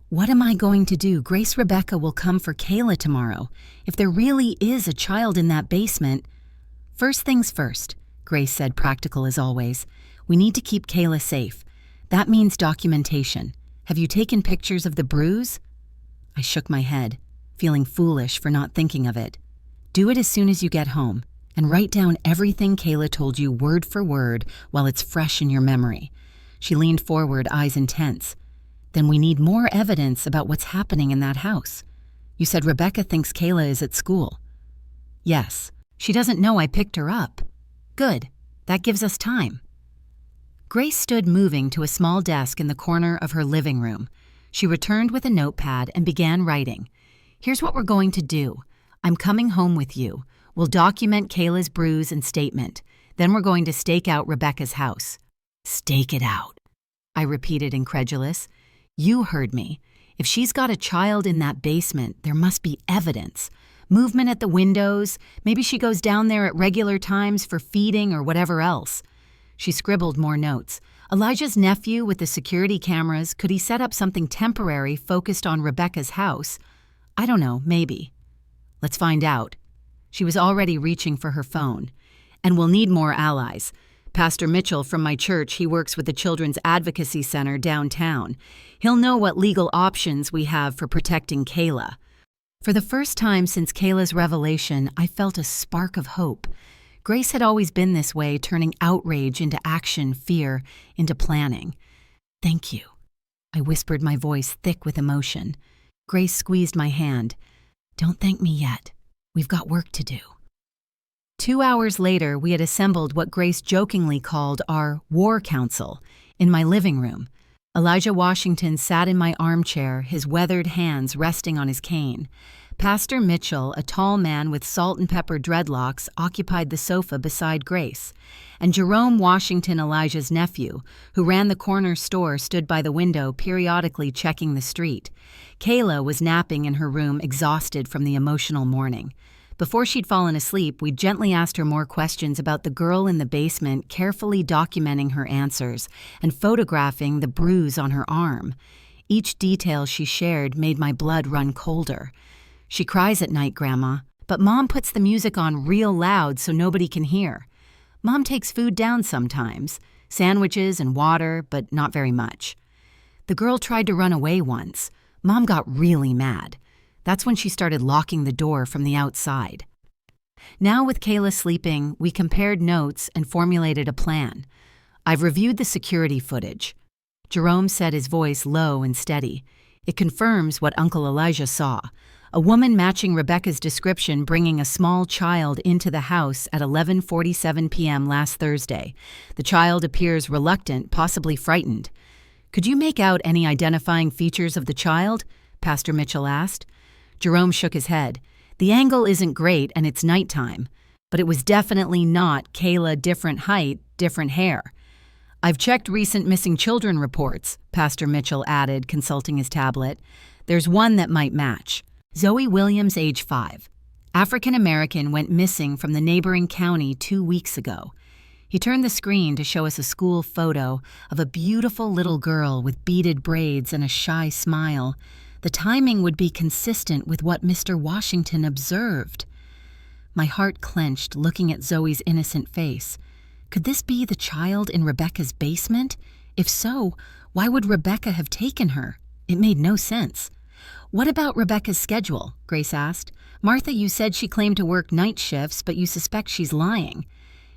"What am I going to do? Grace Rebecca will come for Kayla tomorrow. If there really is a child in that basement—" "First things first," Grace said, practical as always. "We need to keep Kayla safe. That means documentation. Have you taken pictures of the bruise?" I shook my head, feeling foolish for not thinking of it. "Do it as soon as you get home, and write down everything Kayla told you word for word while it's fresh in your memory." She leaned forward, eyes intense. "Then we need more evidence about what's happening in that house. You said Rebecca thinks Kayla is at school." "Yes. She doesn't know I picked her up." "Good. That gives us time." Grace stood moving to a small desk in the corner of her living room. She returned with a notepad and began writing. "Here's what we're going to do. I'm coming home with you. We'll document Kayla's bruise and statement. Then we're going to stake out Rebecca's house." "Stake it out," I repeated, incredulous. "You heard me. If she's got a child in that basement, there must be evidence. Movement at the windows. Maybe she goes down there at regular times for feeding or whatever else." She scribbled more notes. "Elijah's nephew with the security cameras, could he set up something temporary focused on Rebecca's house? I don't know, maybe. Let's find out." She was already reaching for her phone. "And we'll need more allies. Pastor Mitchell from my church, he works with the Children's Advocacy Center downtown. He'll know what legal options we have for protecting Kayla." For the first time since Kayla's revelation, I felt a spark of hope. Grace had always been this way, turning outrage into action, fear into planning. "Thank you," I whispered, my voice thick with emotion. Grace squeezed my hand. "Don't thank me yet. We've got work to do." 2 hours later, we had assembled what Grace jokingly called our War Council in my living room. Elijah Washington sat in my armchair, his weathered hands resting on his cane. Pastor Mitchell, a tall man with salt and pepper dreadlocks, occupied the sofa beside Grace. And Jerome Washington, Elijah's nephew, who ran the corner store, stood by the window, periodically checking the street. Kayla was napping in her room, exhausted from the emotional morning. Before she'd fallen asleep, we gently asked her more questions about the girl in the basement, carefully documenting her answers and photographing the bruise on her arm. Each detail she shared made my blood run colder. "She cries at night, Grandma, but Mom puts the music on real loud so nobody can hear. Mom takes food down sometimes, sandwiches and water, but not very much. The girl tried to run away once. Mom got really mad. That's when she started locking the door from the outside." Now, with Kayla sleeping, we compared notes and formulated a plan. "I've reviewed the security footage." Jerome said, his voice low and steady. "It confirms what Uncle Elijah saw. A woman matching Rebecca's description bringing a small child into the house at 11:47 p.m. last Thursday. The child appears reluctant, possibly frightened." "Could you make out any identifying features of the child?" Pastor Mitchell asked. Jerome shook his head. "The angle isn't great and it's nighttime, but it was definitely not Kayla, different height, different hair." "I've checked recent missing children reports," Pastor Mitchell added, consulting his tablet. "There's one that might match. Zoe Williams, age 5. African American, went missing from the neighboring county 2 weeks ago." He turned the screen to show us a school photo of a beautiful little girl with beaded braids and a shy smile. The timing would be consistent with what Mr. Washington observed. My heart clenched, looking at Zoe's innocent face. Could this be the child in Rebecca's basement? If so, why would Rebecca have taken her? It made no sense. "What about Rebecca's schedule?" Grace asked. "Martha, you said she claimed to work night shifts, but you suspect she's lying."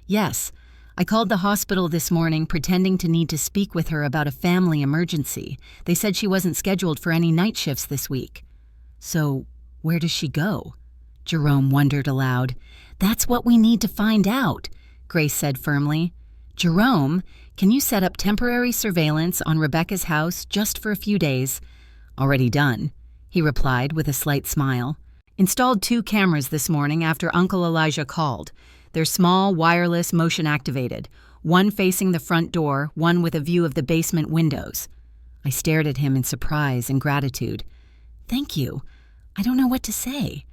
"Yes. I called the hospital this morning pretending to need to speak with her about a family emergency. They said she wasn't scheduled for any night shifts this week." "So, where does she go?" Jerome wondered aloud. "That's what we need to find out," Grace said firmly. "Jerome, can you set up temporary surveillance on Rebecca's house just for a few days?" "Already done," he replied with a slight smile. Installed 2 cameras this morning after Uncle Elijah called. They're small, wireless, motion-activated. One facing the front door, one with a view of the basement windows. I stared at him in surprise and gratitude. Thank you. I don't know what to say.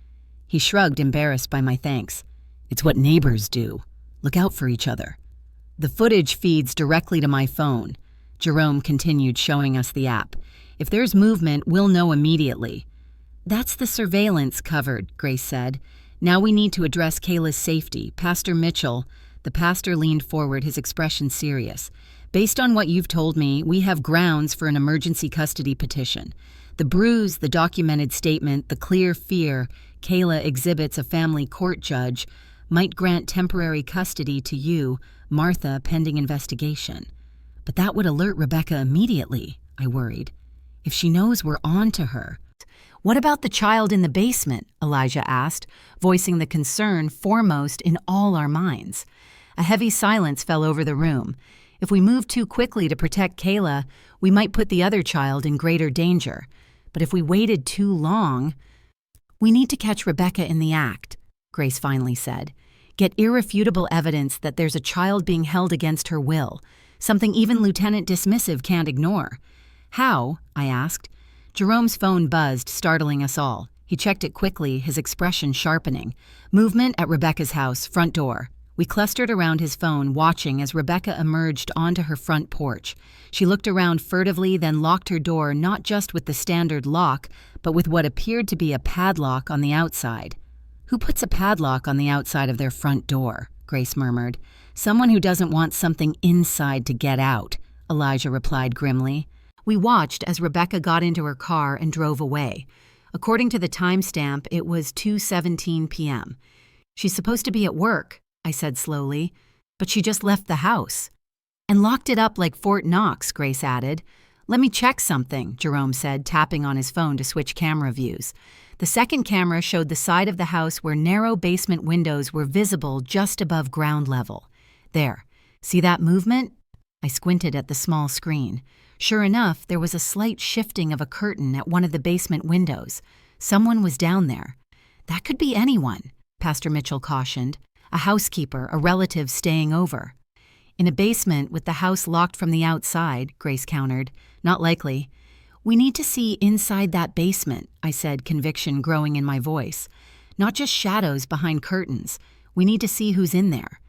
He shrugged, embarrassed by my thanks. It's what neighbors do. Look out for each other. The footage feeds directly to my phone. Jerome continued showing us the app. If there's movement, we'll know immediately. That's the surveillance covered, Grace said. Now we need to address Kayla's safety. Pastor Mitchell. The pastor leaned forward, his expression serious. Based on what you've told me, we have grounds for an emergency custody petition. The bruise, the documented statement, the clear fear Kayla exhibits a family court judge might grant temporary custody to you, Martha, pending investigation. But that would alert Rebecca immediately, I worried. If she knows we're on to her. What about the child in the basement? Elijah asked, voicing the concern foremost in all our minds. A heavy silence fell over the room. If we moved too quickly to protect Kayla, we might put the other child in greater danger. But if we waited too long... We need to catch Rebecca in the act, Grace finally said. Get irrefutable evidence that there's a child being held against her will, something even Lieutenant Dismissive can't ignore. How? I asked. Jerome's phone buzzed, startling us all. He checked it quickly, his expression sharpening. Movement at Rebecca's house, front door. We clustered around his phone, watching as Rebecca emerged onto her front porch. She looked around furtively, then locked her door not just with the standard lock, but with what appeared to be a padlock on the outside. Who puts a padlock on the outside of their front door? Grace murmured. Someone who doesn't want something inside to get out, Elijah replied grimly. We watched as Rebecca got into her car and drove away. According to the timestamp, it was 2:17 p.m. She's supposed to be at work, I said slowly, but she just left the house. And locked it up like Fort Knox, Grace added. Let me check something, Jerome said, tapping on his phone to switch camera views. The second camera showed the side of the house where narrow basement windows were visible just above ground level. There. See that movement? I squinted at the small screen. Sure enough, there was a slight shifting of a curtain at one of the basement windows. Someone was down there. That could be anyone, Pastor Mitchell cautioned. A housekeeper, a relative staying over. In a basement with the house locked from the outside, Grace countered. Not likely. We need to see inside that basement, I said, conviction growing in my voice. Not just shadows behind curtains. We need to see who's in there.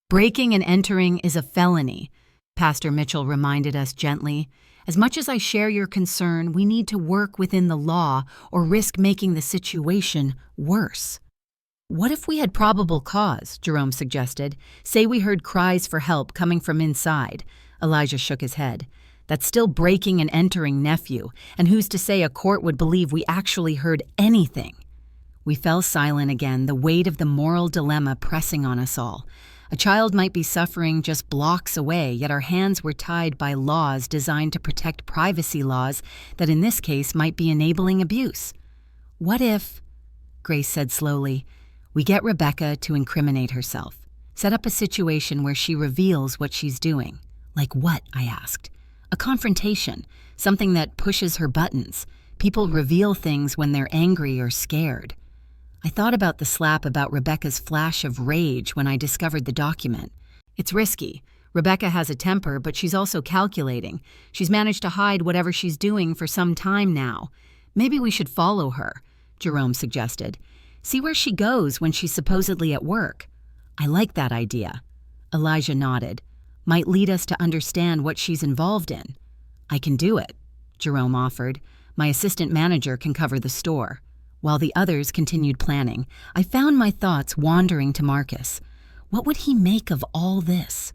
Breaking and entering is a felony, Pastor Mitchell reminded us gently. As much as I share your concern, we need to work within the law or risk making the situation worse. What if we had probable cause, Jerome suggested. Say we heard cries for help coming from inside. Elijah shook his head. That's still breaking and entering, nephew, and who's to say a court would believe we actually heard anything? We fell silent again, the weight of the moral dilemma pressing on us all. A child might be suffering just blocks away, yet our hands were tied by laws designed to protect privacy laws that in this case might be enabling abuse. What if, Grace said slowly, we get Rebecca to incriminate herself, set up a situation where she reveals what she's doing. Like what, I asked. A confrontation, something that pushes her buttons. People reveal things when they're angry or scared. I thought about the slap about Rebecca's flash of rage when I discovered the document. It's risky. Rebecca has a temper, but she's also calculating. She's managed to hide whatever she's doing for some time now. Maybe we should follow her, Jerome suggested. See where she goes when she's supposedly at work. I like that idea. Elijah nodded. Might lead us to understand what she's involved in. I can do it, Jerome offered. My assistant manager can cover the store. While the others continued planning, I found my thoughts wandering to Marcus. What would he make of all this?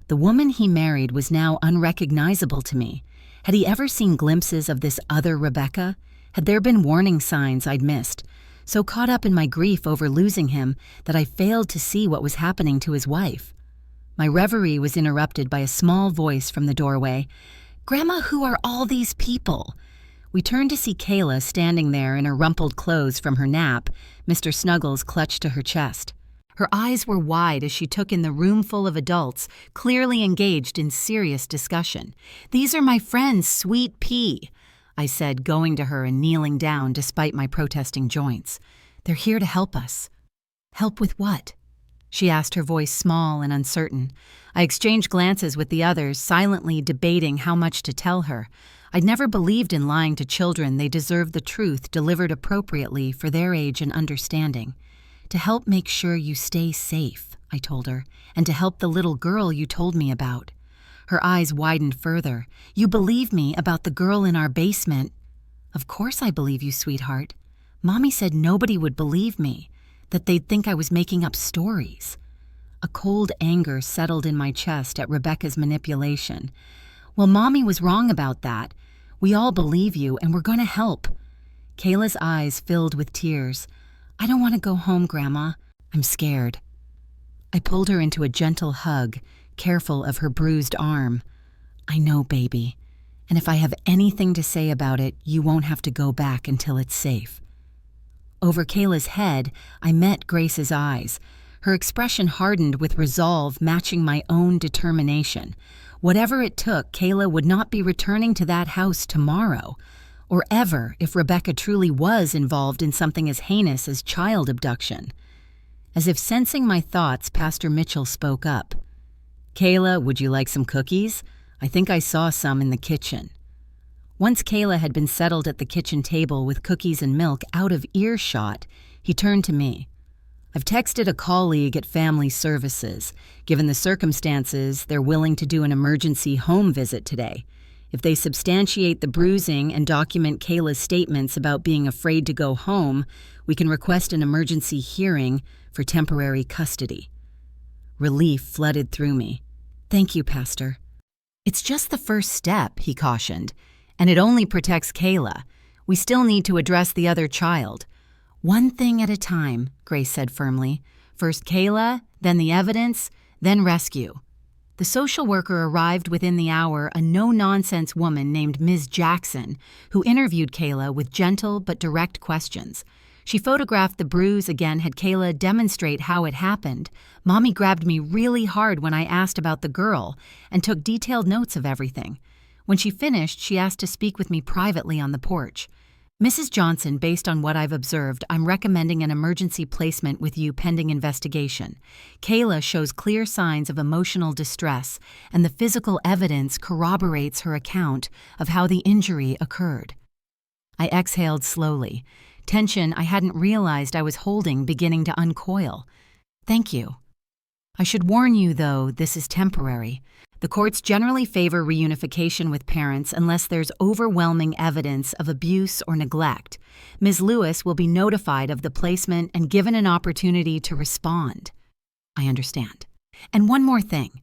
The woman he married was now unrecognizable to me. Had he ever seen glimpses of this other Rebecca? Had there been warning signs I'd missed? So caught up in my grief over losing him that I failed to see what was happening to his wife. My reverie was interrupted by a small voice from the doorway. "Grandma, who are all these people?" We turned to see Kayla standing there in her rumpled clothes from her nap, Mr. Snuggles clutched to her chest. Her eyes were wide as she took in the room full of adults, clearly engaged in serious discussion. "These are my friends, Sweet Pea," I said, going to her and kneeling down despite my protesting joints. They're here to help us. Help with what? She asked, her voice small and uncertain. I exchanged glances with the others, silently debating how much to tell her. I'd never believed in lying to children. They deserved the truth delivered appropriately for their age and understanding. To help make sure you stay safe, I told her, and to help the little girl you told me about. Her eyes widened further. You believe me about the girl in our basement? Of course I believe you, sweetheart. Mommy said nobody would believe me, that they'd think I was making up stories. A cold anger settled in my chest at Rebecca's manipulation. Well, Mommy was wrong about that. We all believe you, and we're going to help. Kayla's eyes filled with tears. I don't want to go home, Grandma. I'm scared. I pulled her into a gentle hug, careful of her bruised arm. I know, baby. And if I have anything to say about it, you won't have to go back until it's safe. Over Kayla's head, I met Grace's eyes. Her expression hardened with resolve matching my own determination. Whatever it took, Kayla would not be returning to that house tomorrow, or ever if Rebecca truly was involved in something as heinous as child abduction. As if sensing my thoughts, Pastor Mitchell spoke up. Kayla, would you like some cookies? I think I saw some in the kitchen. Once Kayla had been settled at the kitchen table with cookies and milk out of earshot, he turned to me. I've texted a colleague at Family Services. Given the circumstances, they're willing to do an emergency home visit today. If they substantiate the bruising and document Kayla's statements about being afraid to go home, we can request an emergency hearing for temporary custody. Relief flooded through me. Thank you, Pastor. It's just the first step, he cautioned, and it only protects Kayla. We still need to address the other child. One thing at a time, Grace said firmly. First Kayla, then the evidence, then rescue. The social worker arrived within the hour, a no-nonsense woman named Ms. Jackson, who interviewed Kayla with gentle but direct questions. She photographed the bruise again, had Kayla demonstrate how it happened. Mommy grabbed me really hard when I asked about the girl and took detailed notes of everything. When she finished, she asked to speak with me privately on the porch. Mrs. Johnson, based on what I've observed, I'm recommending an emergency placement with you pending investigation. Kayla shows clear signs of emotional distress, and the physical evidence corroborates her account of how the injury occurred. I exhaled slowly. Tension I hadn't realized I was holding beginning to uncoil. Thank you. I should warn you, though, this is temporary. The courts generally favor reunification with parents unless there's overwhelming evidence of abuse or neglect. Ms. Lewis will be notified of the placement and given an opportunity to respond. I understand. And one more thing.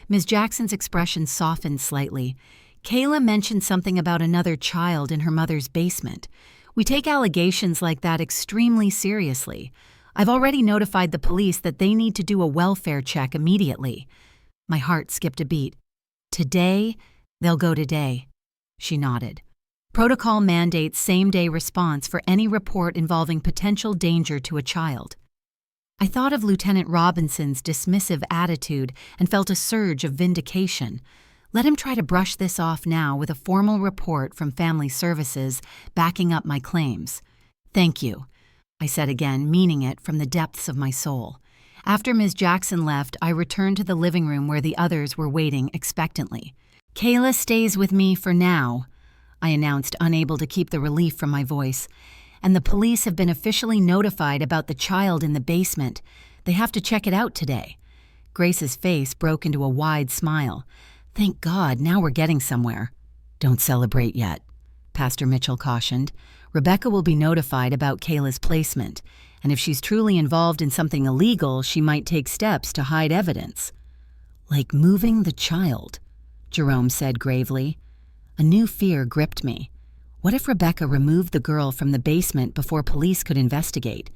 Ms. Jackson's expression softened slightly. Kayla mentioned something about another child in her mother's basement. We take allegations like that extremely seriously. I've already notified the police that they need to do a welfare check immediately. My heart skipped a beat. Today, they'll go today. She nodded. Protocol mandates same-day response for any report involving potential danger to a child. I thought of Lieutenant Robinson's dismissive attitude and felt a surge of vindication. Let him try to brush this off now with a formal report from Family Services backing up my claims. Thank you, I said again, meaning it from the depths of my soul. After Ms. Jackson left, I returned to the living room where the others were waiting expectantly. Kayla stays with me for now, I announced, unable to keep the relief from my voice. And the police have been officially notified about the child in the basement. They have to check it out today. Grace's face broke into a wide smile. Thank God, now we're getting somewhere. Don't celebrate yet, Pastor Mitchell cautioned. Rebecca will be notified about Kayla's placement, and if she's truly involved in something illegal, she might take steps to hide evidence. Like moving the child, Jerome said gravely. A new fear gripped me. What if Rebecca removed the girl from the basement before police could investigate?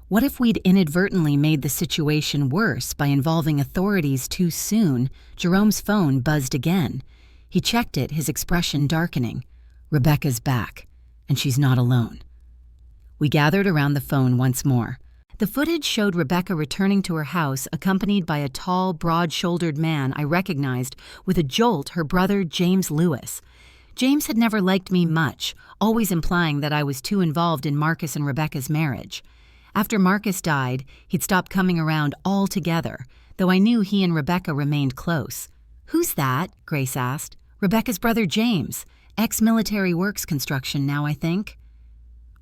What if we'd inadvertently made the situation worse by involving authorities too soon? Jerome's phone buzzed again. He checked it, his expression darkening. Rebecca's back, and she's not alone. We gathered around the phone once more. The footage showed Rebecca returning to her house accompanied by a tall, broad-shouldered man I recognized with a jolt, her brother James Lewis. James had never liked me much, always implying that I was too involved in Marcus and Rebecca's marriage. After Marcus died, he'd stopped coming around altogether, though I knew he and Rebecca remained close. "Who's that?" Grace asked. "Rebecca's brother James. Ex-military works construction now, I think."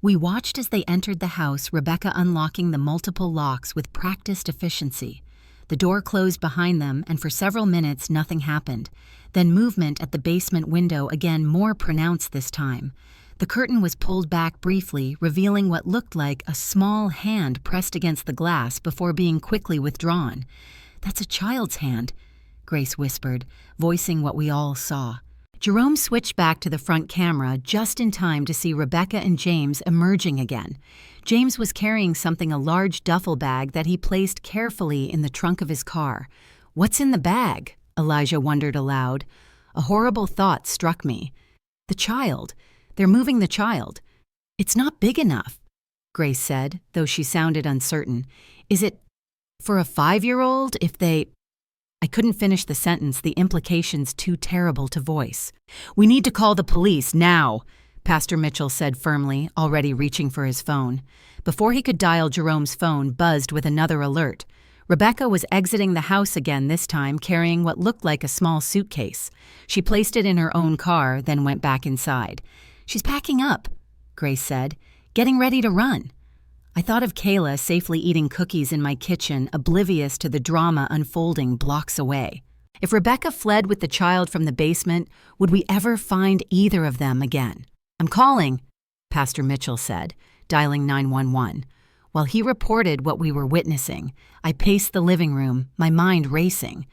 We watched as they entered the house, Rebecca unlocking the multiple locks with practiced efficiency. The door closed behind them, and for several minutes nothing happened. Then movement at the basement window, again more pronounced this time. The curtain was pulled back briefly, revealing what looked like a small hand pressed against the glass before being quickly withdrawn. "That's a child's hand," Grace whispered, voicing what we all saw. Jerome switched back to the front camera just in time to see Rebecca and James emerging again. James was carrying something, a large duffel bag that he placed carefully in the trunk of his car. "What's in the bag?" Elijah wondered aloud. A horrible thought struck me. "The child. They're moving the child." "It's not big enough," Grace said, though she sounded uncertain. "Is it for a 5-year-old if they—" I couldn't finish the sentence, the implications too terrible to voice. "We need to call the police, now," Pastor Mitchell said firmly, already reaching for his phone. Before he could dial, Jerome's phone buzzed with another alert. Rebecca was exiting the house again, this time carrying what looked like a small suitcase. She placed it in her own car, then went back inside. "She's packing up," Grace said, "getting ready to run." I thought of Kayla safely eating cookies in my kitchen, oblivious to the drama unfolding blocks away. If Rebecca fled with the child from the basement, would we ever find either of them again? "I'm calling," Pastor Mitchell said, dialing 911. While he reported what we were witnessing, I paced the living room, my mind racing.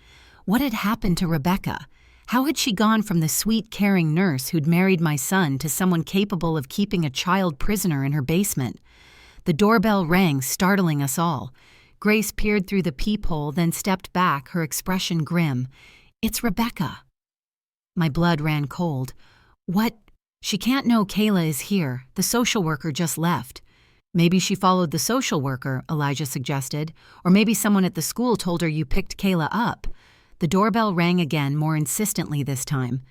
What had happened to Rebecca? How had she gone from the sweet, caring nurse who'd married my son to someone capable of keeping a child prisoner in her basement? The doorbell rang, startling us all. Grace peered through the peephole, then stepped back, her expression grim. "It's Rebecca." My blood ran cold. "What? She can't know Kayla is here. The social worker just left." "Maybe she followed the social worker," Elijah suggested. "Or maybe someone at the school told her you picked Kayla up." The doorbell rang again, more insistently this time.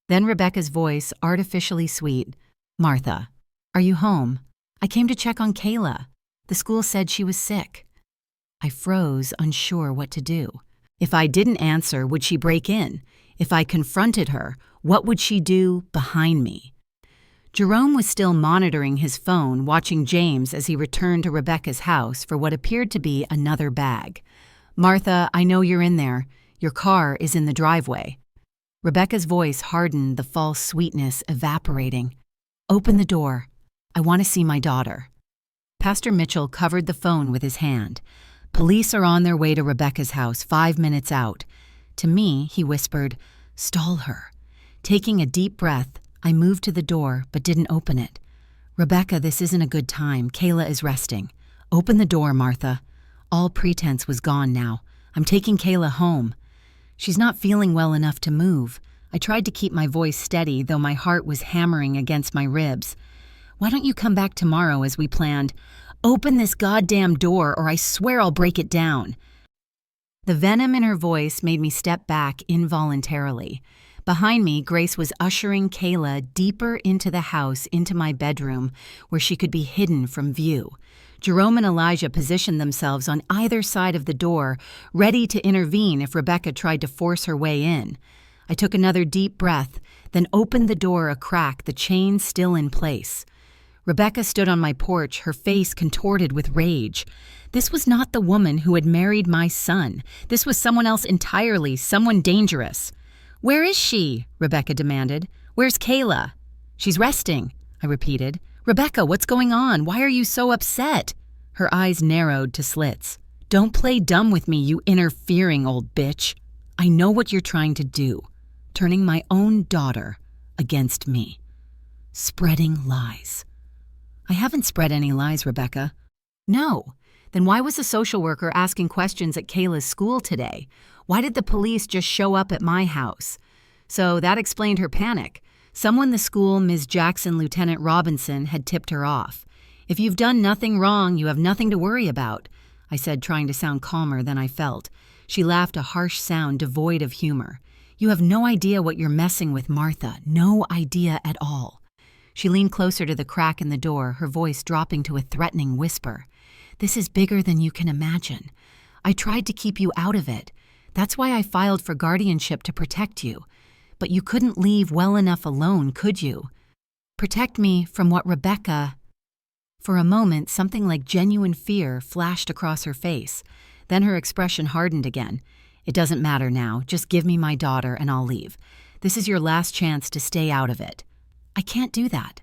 Then Rebecca's voice, artificially sweet. "Martha, are you home? I came to check on Kayla. The school said she was sick." I froze, unsure what to do. If I didn't answer, would she break in? If I confronted her, what would she do behind me? Jerome was still monitoring his phone, watching James as he returned to Rebecca's house for what appeared to be another bag. "Martha, I know you're in there. Your car is in the driveway." Rebecca's voice hardened, the false sweetness evaporating. "Open the door. I want to see my daughter." Pastor Mitchell covered the phone with his hand. "Police are on their way to Rebecca's house, 5 minutes out." To me, he whispered, "Stall her." Taking a deep breath, I moved to the door but didn't open it. "Rebecca, this isn't a good time. Kayla is resting. Open the door, Martha." All pretense was gone now. "I'm taking Kayla home." "She's not feeling well enough to move." I tried to keep my voice steady, though my heart was hammering against my ribs. "Why don't you come back tomorrow as we planned?" "Open this goddamn door or I swear I'll break it down." The venom in her voice made me step back involuntarily. Behind me, Grace was ushering Kayla deeper into the house, into my bedroom, where she could be hidden from view. Jerome and Elijah positioned themselves on either side of the door, ready to intervene if Rebecca tried to force her way in. I took another deep breath, then opened the door a crack, the chain still in place. Rebecca stood on my porch, her face contorted with rage. This was not the woman who had married my son. This was someone else entirely, someone dangerous. "Where is she?" Rebecca demanded. "Where's Kayla?" "She's resting," I repeated. "Rebecca, what's going on? Why are you so upset?" Her eyes narrowed to slits. "Don't play dumb with me, you interfering old bitch. I know what you're trying to do, turning my own daughter against me. Spreading lies." "I haven't spread any lies, Rebecca." "No. Then why was the social worker asking questions at Kayla's school today? Why did the police just show up at my house?" So that explained her panic. Someone the school, Ms. Jackson, Lieutenant Robinson, had tipped her off. "If you've done nothing wrong, you have nothing to worry about," I said, trying to sound calmer than I felt. She laughed, a harsh sound devoid of humor. "You have no idea what you're messing with, Martha. No idea at all." She leaned closer to the crack in the door, her voice dropping to a threatening whisper. This is bigger than you can imagine. I tried to keep you out of it. That's why I filed for guardianship to protect you. But you couldn't leave well enough alone, could you? Protect me from what Rebecca... For a moment, something like genuine fear flashed across her face. Then her expression hardened again. It doesn't matter now. Just give me my daughter and I'll leave. This is your last chance to stay out of it. I can't do that.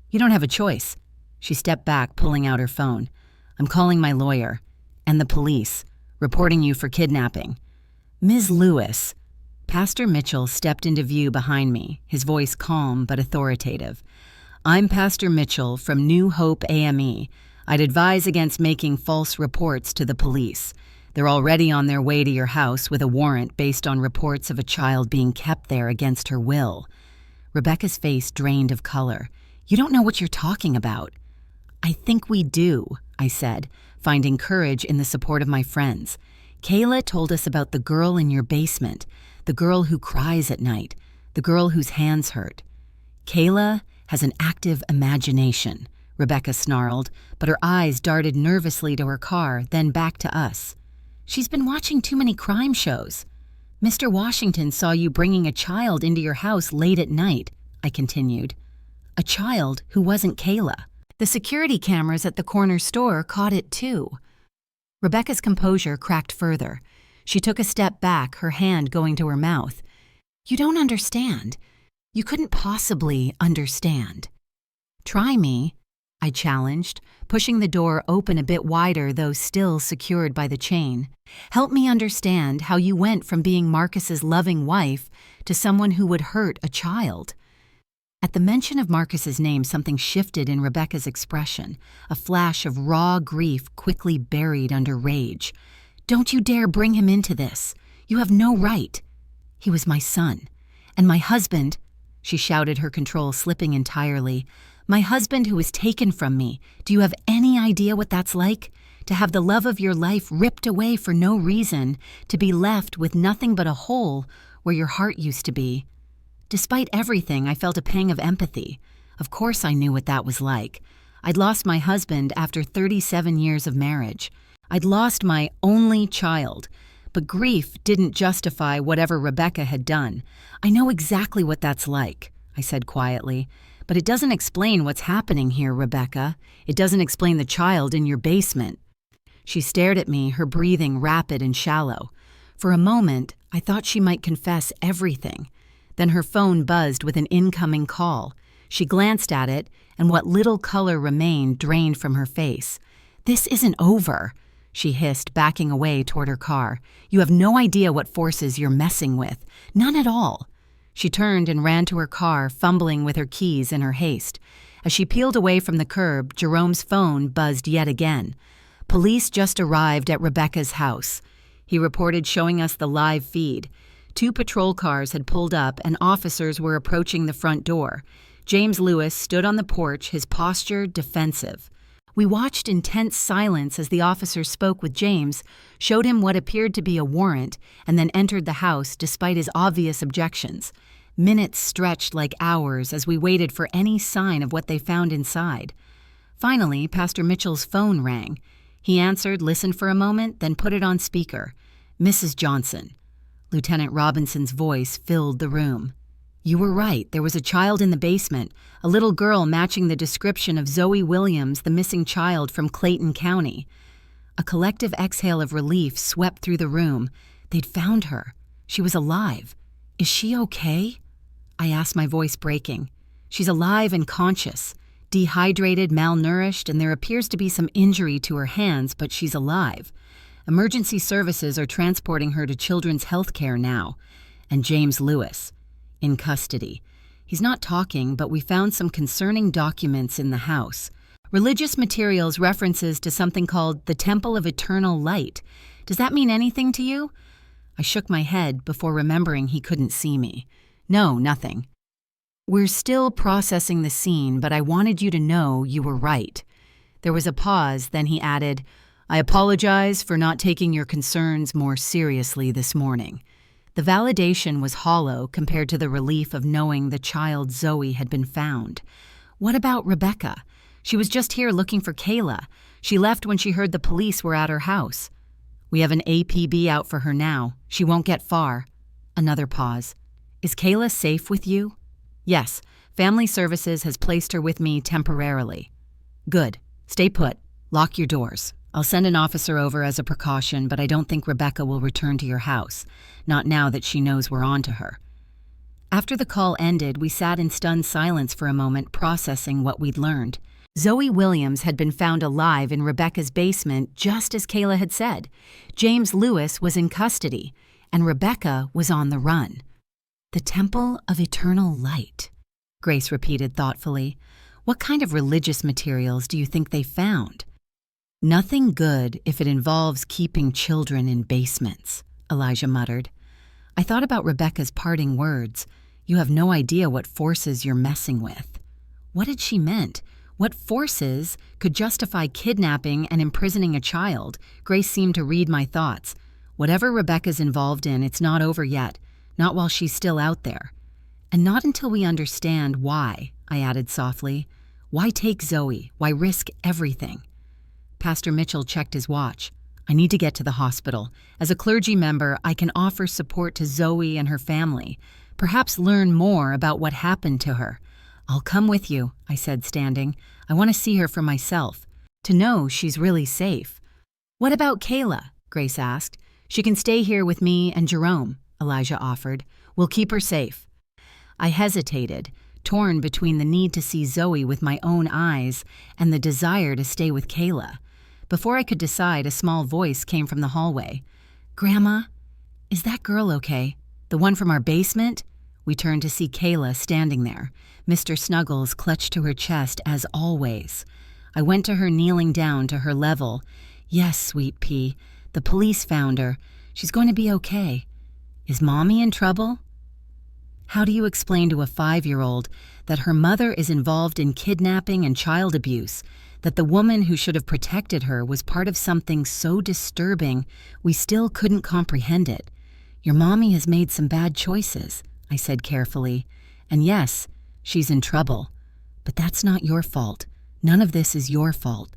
You don't have a choice. She stepped back, pulling out her phone. I'm calling my lawyer. And the police. Reporting you for kidnapping. Ms. Lewis. Pastor Mitchell stepped into view behind me, his voice calm but authoritative. I'm Pastor Mitchell from New Hope AME. I'd advise against making false reports to the police. They're already on their way to your house with a warrant based on reports of a child being kept there against her will. Rebecca's face drained of color. You don't know what you're talking about. I think we do, I said, finding courage in the support of my friends. Kayla told us about the girl in your basement, the girl who cries at night, the girl whose hands hurt. Kayla has an active imagination, Rebecca snarled, but her eyes darted nervously to her car, then back to us. She's been watching too many crime shows. Mr. Washington saw you bringing a child into your house late at night, I continued. A child who wasn't Kayla. The security cameras at the corner store caught it too. Rebecca's composure cracked further. She took a step back, her hand going to her mouth. You don't understand. You couldn't possibly understand. Try me, I challenged, pushing the door open a bit wider though still secured by the chain. Help me understand how you went from being Marcus's loving wife to someone who would hurt a child. At the mention of Marcus's name, something shifted in Rebecca's expression, a flash of raw grief quickly buried under rage. Don't you dare bring him into this. You have no right. He was my son. And my husband, she shouted, her control slipping entirely. My husband who was taken from me. Do you have any idea what that's like? To have the love of your life ripped away for no reason, to be left with nothing but a hole where your heart used to be. Despite everything, I felt a pang of empathy. Of course I knew what that was like. I'd lost my husband after 37 years of marriage. I'd lost my only child. But grief didn't justify whatever Rebecca had done. I know exactly what that's like, I said quietly. But it doesn't explain what's happening here, Rebecca. It doesn't explain the child in your basement. She stared at me, her breathing rapid and shallow. For a moment, I thought she might confess everything. Then her phone buzzed with an incoming call. She glanced at it, and what little color remained drained from her face. This isn't over, she hissed, backing away toward her car. You have no idea what forces you're messing with. None at all. She turned and ran to her car, fumbling with her keys in her haste. As she peeled away from the curb, Jerome's phone buzzed yet again. Police just arrived at Rebecca's house. He reported, showing us the live feed. 2 patrol cars had pulled up and officers were approaching the front door. James Lewis stood on the porch, his posture defensive. We watched in tense silence as the officers spoke with James, showed him what appeared to be a warrant, and then entered the house despite his obvious objections. Minutes stretched like hours as we waited for any sign of what they found inside. Finally, Pastor Mitchell's phone rang. He answered, listened for a moment, then put it on speaker. Mrs. Johnson. Lieutenant Robinson's voice filled the room. You were right. There was a child in the basement, a little girl matching the description of Zoe Williams, the missing child from Clayton County. A collective exhale of relief swept through the room. They'd found her. She was alive. Is she okay? I asked, my voice breaking. She's alive and conscious, dehydrated, malnourished, and there appears to be some injury to her hands, but she's alive. Emergency services are transporting her to Children's Health Care now. And James Lewis, in custody. He's not talking, but we found some concerning documents in the house. Religious materials references to something called the Temple of Eternal Light. Does that mean anything to you? I shook my head before remembering he couldn't see me. No, nothing. We're still processing the scene, but I wanted you to know you were right. There was a pause, then he added, I apologize for not taking your concerns more seriously this morning. The validation was hollow compared to the relief of knowing the child Zoe had been found. What about Rebecca? She was just here looking for Kayla. She left when she heard the police were at her house. We have an APB out for her now. She won't get far. Another pause. Is Kayla safe with you? Yes. Family Services has placed her with me temporarily. Good. Stay put. Lock your doors. I'll send an officer over as a precaution, but I don't think Rebecca will return to your house. Not now that she knows we're on to her. After the call ended, we sat in stunned silence for a moment, processing what we'd learned. Zoe Williams had been found alive in Rebecca's basement, just as Kayla had said. James Lewis was in custody, and Rebecca was on the run. The Temple of Eternal Light, Grace repeated thoughtfully. What kind of religious materials do you think they found? Nothing good if it involves keeping children in basements, Elijah muttered. I thought about Rebecca's parting words. You have no idea what forces you're messing with. What had she meant? What forces could justify kidnapping and imprisoning a child? Grace seemed to read my thoughts. Whatever Rebecca's involved in, it's not over yet. Not while she's still out there. And not until we understand why, I added softly. Why take Zoe? Why risk everything? Pastor Mitchell checked his watch. I need to get to the hospital. As a clergy member, I can offer support to Zoe and her family. Perhaps learn more about what happened to her. I'll come with you, I said, standing. I want to see her for myself, to know she's really safe. What about Kayla? Grace asked. She can stay here with me and Jerome, Elijah offered. We'll keep her safe. I hesitated, torn between the need to see Zoe with my own eyes and the desire to stay with Kayla. Before I could decide, a small voice came from the hallway. Grandma, is that girl okay? The one from our basement? We turned to see Kayla standing there. Mr. Snuggles clutched to her chest as always. I went to her, kneeling down to her level. Yes, sweet pea. The police found her. She's going to be okay. Is Mommy in trouble? How do you explain to a 5-year-old that her mother is involved in kidnapping and child abuse, that the woman who should have protected her was part of something so disturbing we still couldn't comprehend it? Your mommy has made some bad choices, I said carefully. And yes, she's in trouble. But that's not your fault. None of this is your fault.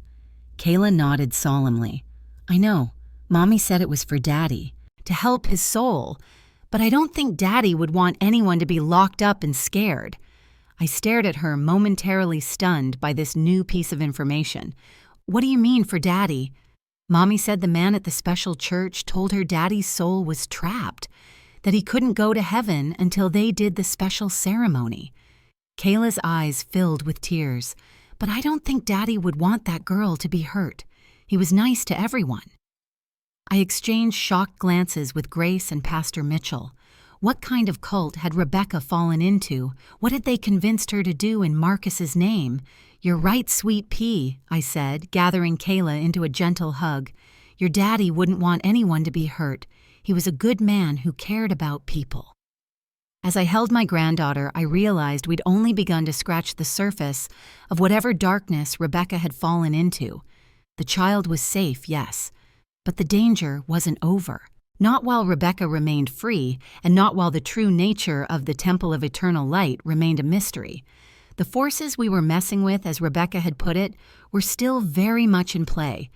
Kayla nodded solemnly. I know. Mommy said it was for Daddy, to help his soul. But I don't think Daddy would want anyone to be locked up and scared. I stared at her, momentarily stunned by this new piece of information. What do you mean for Daddy? Mommy said the man at the special church told her Daddy's soul was trapped, that he couldn't go to heaven until they did the special ceremony. Kayla's eyes filled with tears. But I don't think Daddy would want that girl to be hurt. He was nice to everyone. I exchanged shocked glances with Grace and Pastor Mitchell. What kind of cult had Rebecca fallen into? What had they convinced her to do in Marcus's name? You're right, sweet pea, I said, gathering Kayla into a gentle hug. Your daddy wouldn't want anyone to be hurt. He was a good man who cared about people. As I held my granddaughter, I realized we'd only begun to scratch the surface of whatever darkness Rebecca had fallen into. The child was safe, yes, but the danger wasn't over. Not while Rebecca remained free, and not while the true nature of the Temple of Eternal Light remained a mystery. The forces we were messing with, as Rebecca had put it, were still very much in play,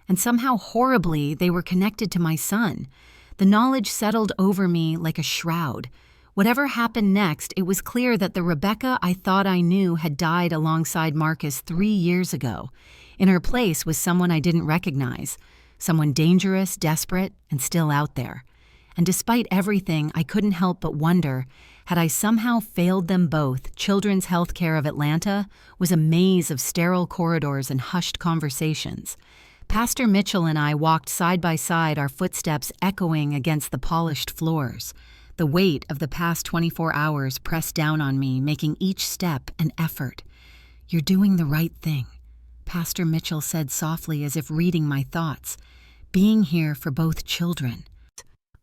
and somehow horribly they were connected to my son. The knowledge settled over me like a shroud. Whatever happened next, it was clear that the Rebecca I thought I knew had died alongside Marcus 3 years ago. In her place was someone I didn't recognize, someone dangerous, desperate, and still out there. And despite everything, I couldn't help but wonder, had I somehow failed them both? Children's Health Care of Atlanta was a maze of sterile corridors and hushed conversations. Pastor Mitchell and I walked side by side, our footsteps echoing against the polished floors. The weight of the past 24 hours pressed down on me, making each step an effort. You're doing the right thing, Pastor Mitchell said softly, as if reading my thoughts. Being here for both children.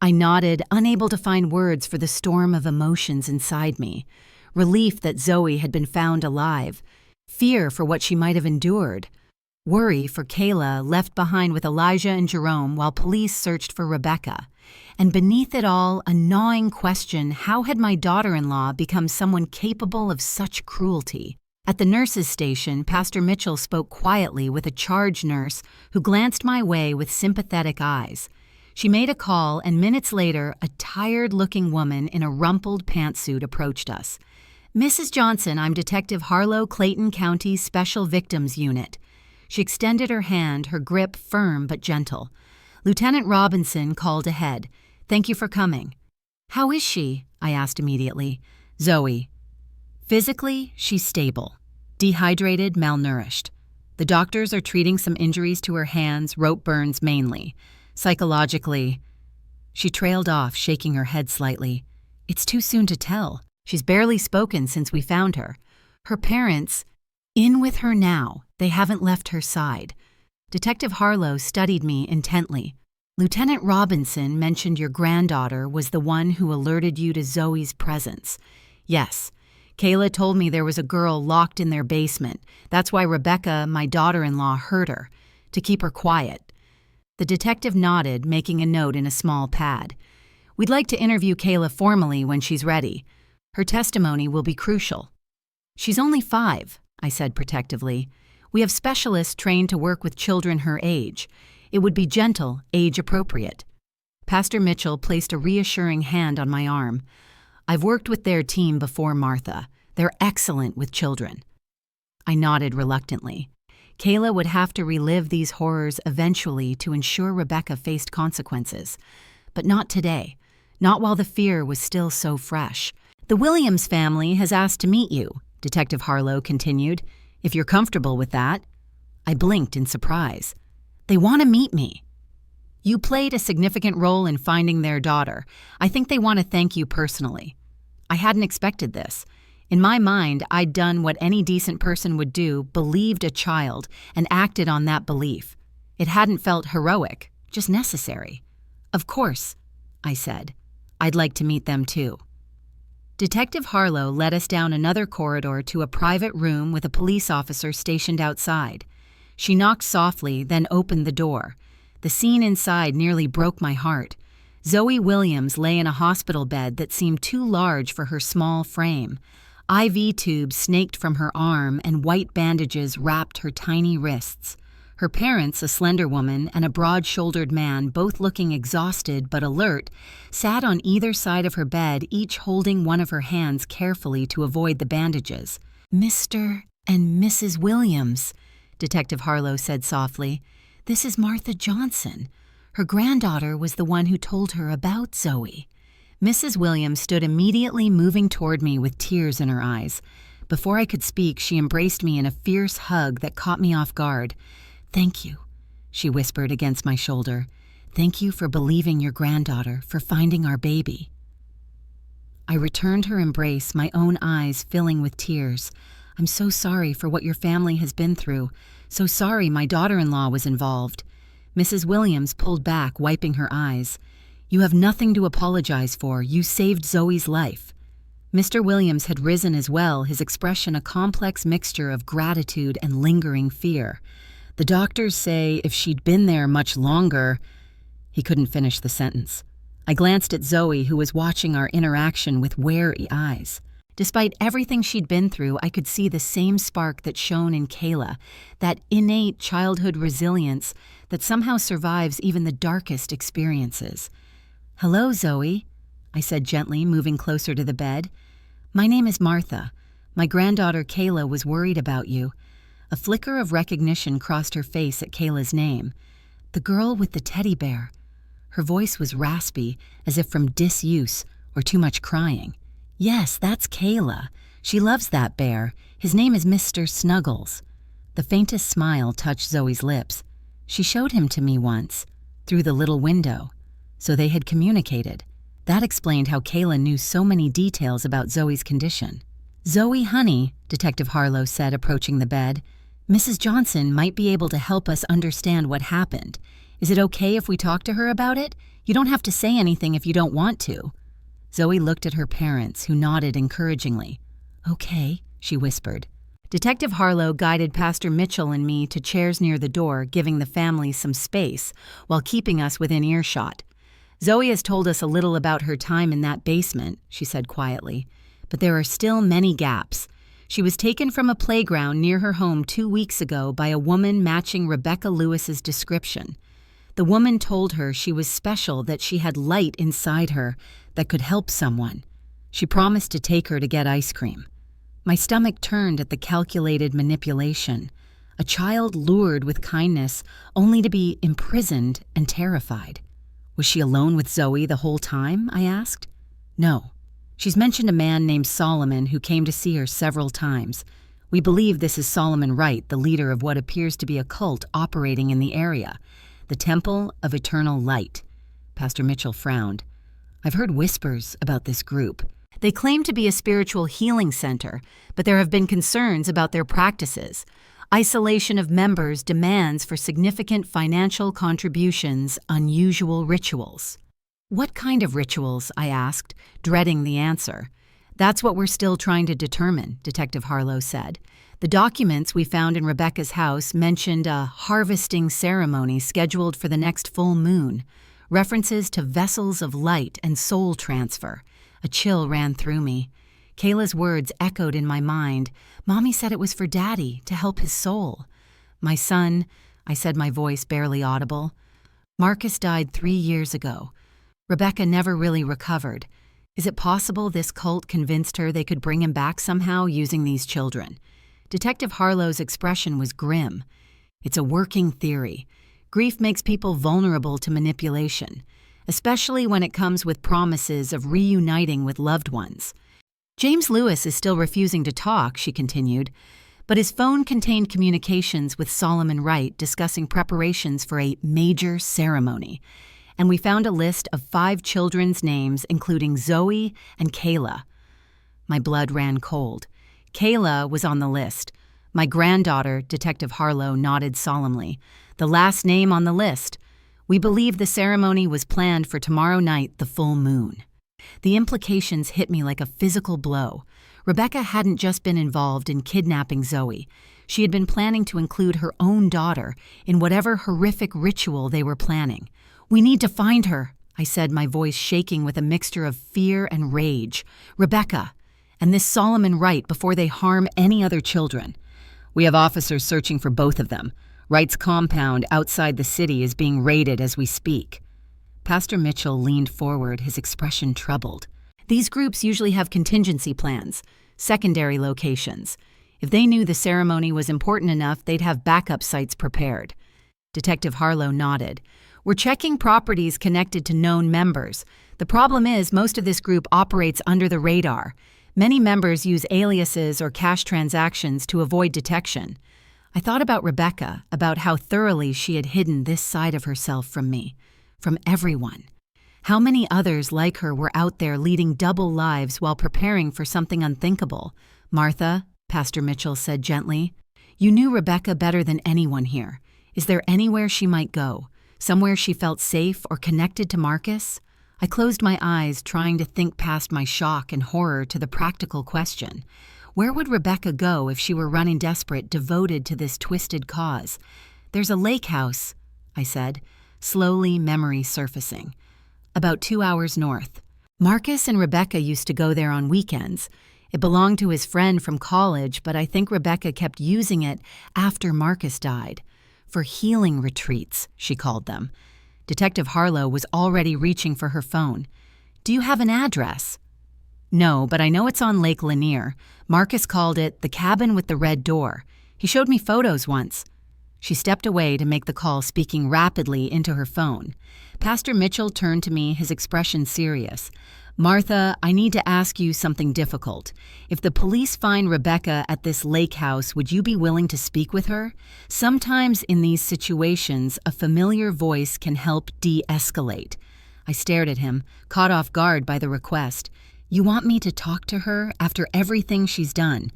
I nodded, unable to find words for the storm of emotions inside me. Relief that Zoe had been found alive. Fear for what she might have endured. Worry for Kayla, left behind with Elijah and Jerome while police searched for Rebecca. And beneath it all, a gnawing question: how had my daughter-in-law become someone capable of such cruelty? At the nurse's station, Pastor Mitchell spoke quietly with a charge nurse who glanced my way with sympathetic eyes. She made a call, and minutes later, a tired-looking woman in a rumpled pantsuit approached us. "Mrs. Johnson, I'm Detective Harlow, Clayton County Special Victims Unit." She extended her hand, her grip firm but gentle. Lieutenant Robinson called ahead. "Thank you for coming." "How is she?" I asked immediately. "Zoe." Physically, she's stable. Dehydrated, malnourished. The doctors are treating some injuries to her hands, rope burns mainly. Psychologically, she trailed off, shaking her head slightly. "It's too soon to tell. She's barely spoken since we found her. Her parents, in with her now. They haven't left her side." Detective Harlow studied me intently. "Lieutenant Robinson mentioned your granddaughter was the one who alerted you to Zoe's presence." "Yes. Kayla told me there was a girl locked in their basement. That's why Rebecca, my daughter-in-law, heard her, to keep her quiet." The detective nodded, making a note in a small pad. "We'd like to interview Kayla formally when she's ready. Her testimony will be crucial." "She's only 5, I said protectively. "We have specialists trained to work with children her age. It would be gentle, age-appropriate." Pastor Mitchell placed a reassuring hand on my arm. "I've worked with their team before, Martha. They're excellent with children." I nodded reluctantly. Kayla would have to relive these horrors eventually to ensure Rebecca faced consequences. But not today. Not while the fear was still so fresh. "The Williams family has asked to meet you," Detective Harlow continued. "If you're comfortable with that." I blinked in surprise. "They want to meet me." "You played a significant role in finding their daughter. I think they want to thank you personally." I hadn't expected this. In my mind, I'd done what any decent person would do, believed a child, and acted on that belief. It hadn't felt heroic, just necessary. "Of course," I said. "I'd like to meet them too." Detective Harlow led us down another corridor to a private room with a police officer stationed outside. She knocked softly, then opened the door. The scene inside nearly broke my heart. Zoe Williams lay in a hospital bed that seemed too large for her small frame. IV tubes snaked from her arm and white bandages wrapped her tiny wrists. Her parents, a slender woman, and a broad-shouldered man, both looking exhausted but alert, sat on either side of her bed, each holding one of her hands carefully to avoid the bandages. "Mr. and Mrs. Williams," Detective Harlow said softly. "This is Martha Johnson. Her granddaughter was the one who told her about Zoe." Mrs. Williams stood immediately, moving toward me with tears in her eyes. Before I could speak, she embraced me in a fierce hug that caught me off guard. "Thank you," she whispered against my shoulder. "Thank you for believing your granddaughter, for finding our baby." I returned her embrace, my own eyes filling with tears. "I'm so sorry for what your family has been through. So sorry my daughter-in-law was involved." Mrs. Williams pulled back, wiping her eyes. "You have nothing to apologize for. You saved Zoe's life." Mr. Williams had risen as well, his expression a complex mixture of gratitude and lingering fear. "The doctors say if she'd been there much longer—" He couldn't finish the sentence. I glanced at Zoe, who was watching our interaction with wary eyes. Despite everything she'd been through, I could see the same spark that shone in Kayla, that innate childhood resilience that somehow survives even the darkest experiences. "Hello, Zoe," I said gently, moving closer to the bed. "My name is Martha. My granddaughter Kayla was worried about you." A flicker of recognition crossed her face at Kayla's name. "The girl with the teddy bear." Her voice was raspy, as if from disuse or too much crying. "Yes, that's Kayla. She loves that bear. His name is Mr. Snuggles." The faintest smile touched Zoe's lips. "She showed him to me once, through the little window." So they had communicated. That explained how Kayla knew so many details about Zoe's condition. "Zoe, honey," Detective Harlow said, approaching the bed, "Mrs. Johnson might be able to help us understand what happened. Is it okay if we talk to her about it? You don't have to say anything if you don't want to." Zoe looked at her parents, who nodded encouragingly. "Okay," she whispered. Detective Harlow guided Pastor Mitchell and me to chairs near the door, giving the family some space while keeping us within earshot. "Zoe has told us a little about her time in that basement," she said quietly, "but there are still many gaps. She was taken from a playground near her home 2 weeks ago by a woman matching Rebecca Lewis's description. The woman told her she was special, that she had light inside her that could help someone. She promised to take her to get ice cream. My stomach turned at the calculated manipulation. A child lured with kindness, only to be imprisoned and terrified. Was she alone with Zoe the whole time? I asked. No. She's mentioned a man named Solomon who came to see her several times. We believe this is Solomon Wright, the leader of what appears to be a cult operating in the area, the Temple of Eternal Light. Pastor Mitchell frowned. I've heard whispers about this group. They claim to be a spiritual healing center, but there have been concerns about their practices. Isolation of members, demands for significant financial contributions, unusual rituals. What kind of rituals? I asked, dreading the answer. That's what we're still trying to determine, Detective Harlow said. The documents we found in Rebecca's house mentioned a harvesting ceremony scheduled for the next full moon, references to vessels of light and soul transfer. A chill ran through me. Kayla's words echoed in my mind. Mommy said it was for Daddy, to help his soul. My son, I said, my voice barely audible. Marcus died 3 years ago. Rebecca never really recovered. Is it possible this cult convinced her they could bring him back somehow using these children? Detective Harlow's expression was grim. It's a working theory. Grief makes people vulnerable to manipulation, especially when it comes with promises of reuniting with loved ones. James Lewis is still refusing to talk, she continued, but his phone contained communications with Solomon Wright discussing preparations for a major ceremony, and we found a list of 5 children's names, including Zoe and Kayla. My blood ran cold. Kayla was on the list. My granddaughter, Detective Harlow, nodded solemnly. The last name on the list. We believe the ceremony was planned for tomorrow night, the full moon. The implications hit me like a physical blow. Rebecca hadn't just been involved in kidnapping Zoe. She had been planning to include her own daughter in whatever horrific ritual they were planning. We need to find her, I said, my voice shaking with a mixture of fear and rage. Rebecca, and this Solomon Wright before they harm any other children. We have officers searching for both of them. Wright's compound outside the city is being raided as we speak. Pastor Mitchell leaned forward, his expression troubled. These groups usually have contingency plans, secondary locations. If they knew the ceremony was important enough, they'd have backup sites prepared. Detective Harlow nodded. We're checking properties connected to known members. The problem is most of this group operates under the radar. Many members use aliases or cash transactions to avoid detection. I thought about Rebecca, about how thoroughly she had hidden this side of herself from me, from everyone. How many others like her were out there leading double lives while preparing for something unthinkable? Martha, Pastor Mitchell said gently, you knew Rebecca better than anyone here. Is there anywhere she might go? Somewhere she felt safe or connected to Marcus? I closed my eyes, trying to think past my shock and horror to the practical question. Where would Rebecca go if she were running desperate, devoted to this twisted cause? There's a lake house, I said, slowly memory surfacing. About 2 hours north. Marcus and Rebecca used to go there on weekends. It belonged to his friend from college, but I think Rebecca kept using it after Marcus died. For healing retreats, she called them. Detective Harlow was already reaching for her phone. Do you have an address? No, but I know it's on Lake Lanier. Marcus called it the cabin with the red door. He showed me photos once. She stepped away to make the call, speaking rapidly into her phone. Pastor Mitchell turned to me, his expression serious. Martha, I need to ask you something difficult. If the police find Rebecca at this lake house, would you be willing to speak with her? Sometimes in these situations, a familiar voice can help de-escalate. I stared at him, caught off guard by the request. You want me to talk to her after everything she's done?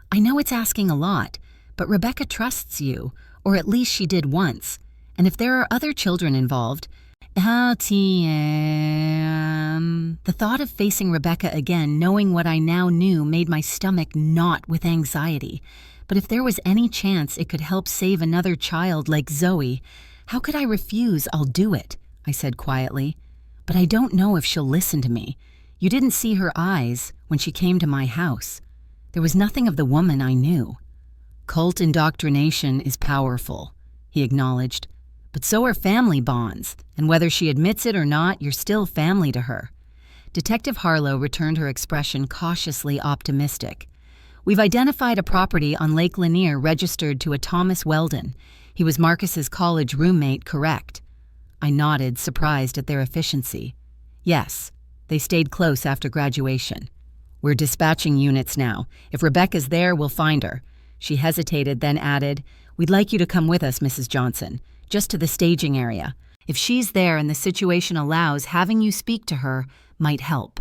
I know it's asking a lot, but Rebecca trusts you, or at least she did once. And if there are other children involved, the thought of facing Rebecca again, knowing what I now knew, made my stomach knot with anxiety. But if there was any chance it could help save another child like Zoe, how could I refuse? I'll do it, I said quietly. But I don't know if she'll listen to me. You didn't see her eyes when she came to my house. There was nothing of the woman I knew. Cult indoctrination is powerful, he acknowledged. But so are family bonds, and whether she admits it or not, you're still family to her. Detective Harlow returned her expression cautiously optimistic. We've identified a property on Lake Lanier registered to a Thomas Weldon. He was Marcus's college roommate, correct? I nodded, surprised at their efficiency. Yes, they stayed close after graduation. We're dispatching units now. If Rebecca's there, we'll find her. She hesitated, then added, We'd like you to come with us, Mrs. Johnson, just to the staging area. If she's there and the situation allows, having you speak to her might help.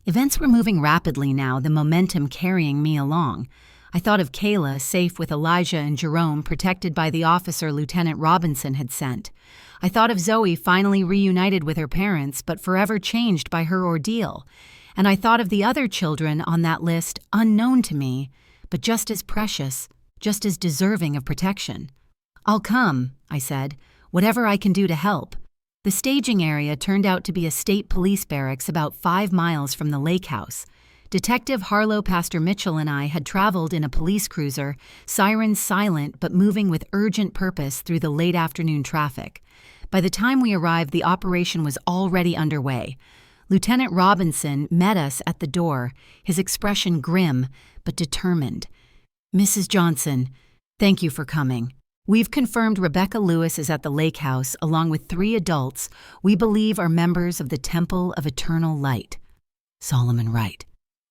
Events were moving rapidly now, the momentum carrying me along. I thought of Kayla, safe with Elijah and Jerome, protected by the officer Lieutenant Robinson had sent. I thought of Zoe finally reunited with her parents, but forever changed by her ordeal. And I thought of the other children on that list, unknown to me, but just as precious, just as deserving of protection. I'll come, I said, whatever I can do to help. The staging area turned out to be a state police barracks about 5 miles from the lake house. Detective Harlow, Pastor Mitchell, and I had traveled in a police cruiser, sirens silent but moving with urgent purpose through the late afternoon traffic. By the time we arrived, the operation was already underway. Lieutenant Robinson met us at the door, his expression grim but determined. Mrs. Johnson, thank you for coming. We've confirmed Rebecca Lewis is at the lake house along with 3 adults we believe are members of the Temple of Eternal Light. Solomon Wright.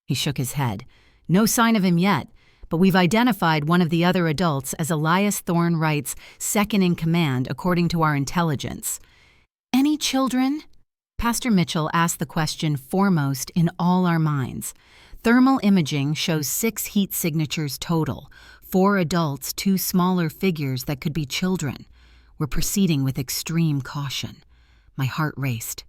He shook his head. No sign of him yet, but we've identified one of the other adults as Elias Thorne Wright's second-in-command according to our intelligence. Any children? Pastor Mitchell asked the question foremost in all our minds. Thermal imaging shows 6 heat signatures total, 4 adults, 2 smaller figures that could be children. We're proceeding with extreme caution. My heart raced.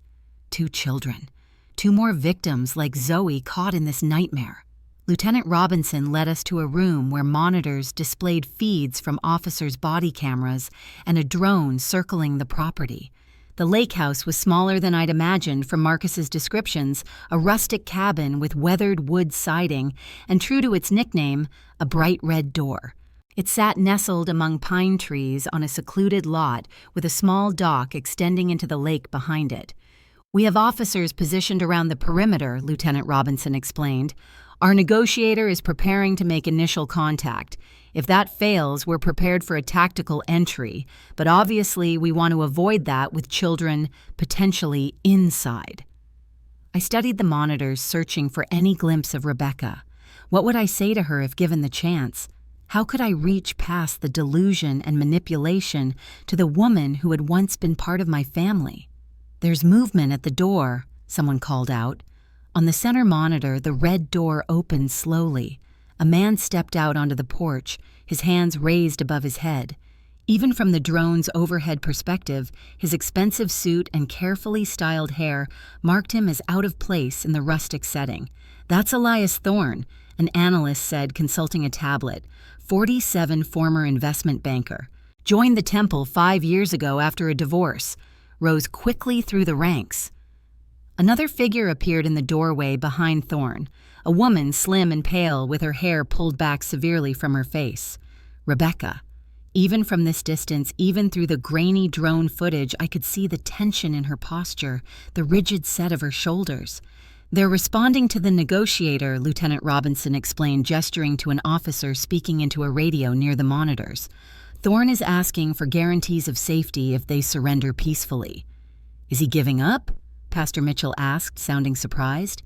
2 children. 2 more victims like Zoe caught in this nightmare. Lieutenant Robinson led us to a room where monitors displayed feeds from officers' body cameras and a drone circling the property. The lake house was smaller than I'd imagined from Marcus's descriptions, a rustic cabin with weathered wood siding and, true to its nickname, a bright red door. It sat nestled among pine trees on a secluded lot with a small dock extending into the lake behind it. We have officers positioned around the perimeter, Lieutenant Robinson explained. Our negotiator is preparing to make initial contact. If that fails, we're prepared for a tactical entry, but obviously we want to avoid that with children potentially inside. I studied the monitors, searching for any glimpse of Rebecca. What would I say to her if given the chance? How could I reach past the delusion and manipulation to the woman who had once been part of my family? There's movement at the door, someone called out. On the center monitor, the red door opened slowly. A man stepped out onto the porch, his hands raised above his head. Even from the drone's overhead perspective, his expensive suit and carefully styled hair marked him as out of place in the rustic setting. That's Elias Thorne, an analyst said, consulting a tablet. 47 former investment banker. Joined the temple 5 years ago after a divorce. Rose quickly through the ranks. Another figure appeared in the doorway behind Thorne, a woman slim and pale with her hair pulled back severely from her face. Rebecca. Even from this distance, even through the grainy drone footage, I could see the tension in her posture, the rigid set of her shoulders. They're responding to the negotiator, Lieutenant Robinson explained, gesturing to an officer speaking into a radio near the monitors. Thorne is asking for guarantees of safety if they surrender peacefully. Is he giving up? Pastor Mitchell asked, sounding surprised.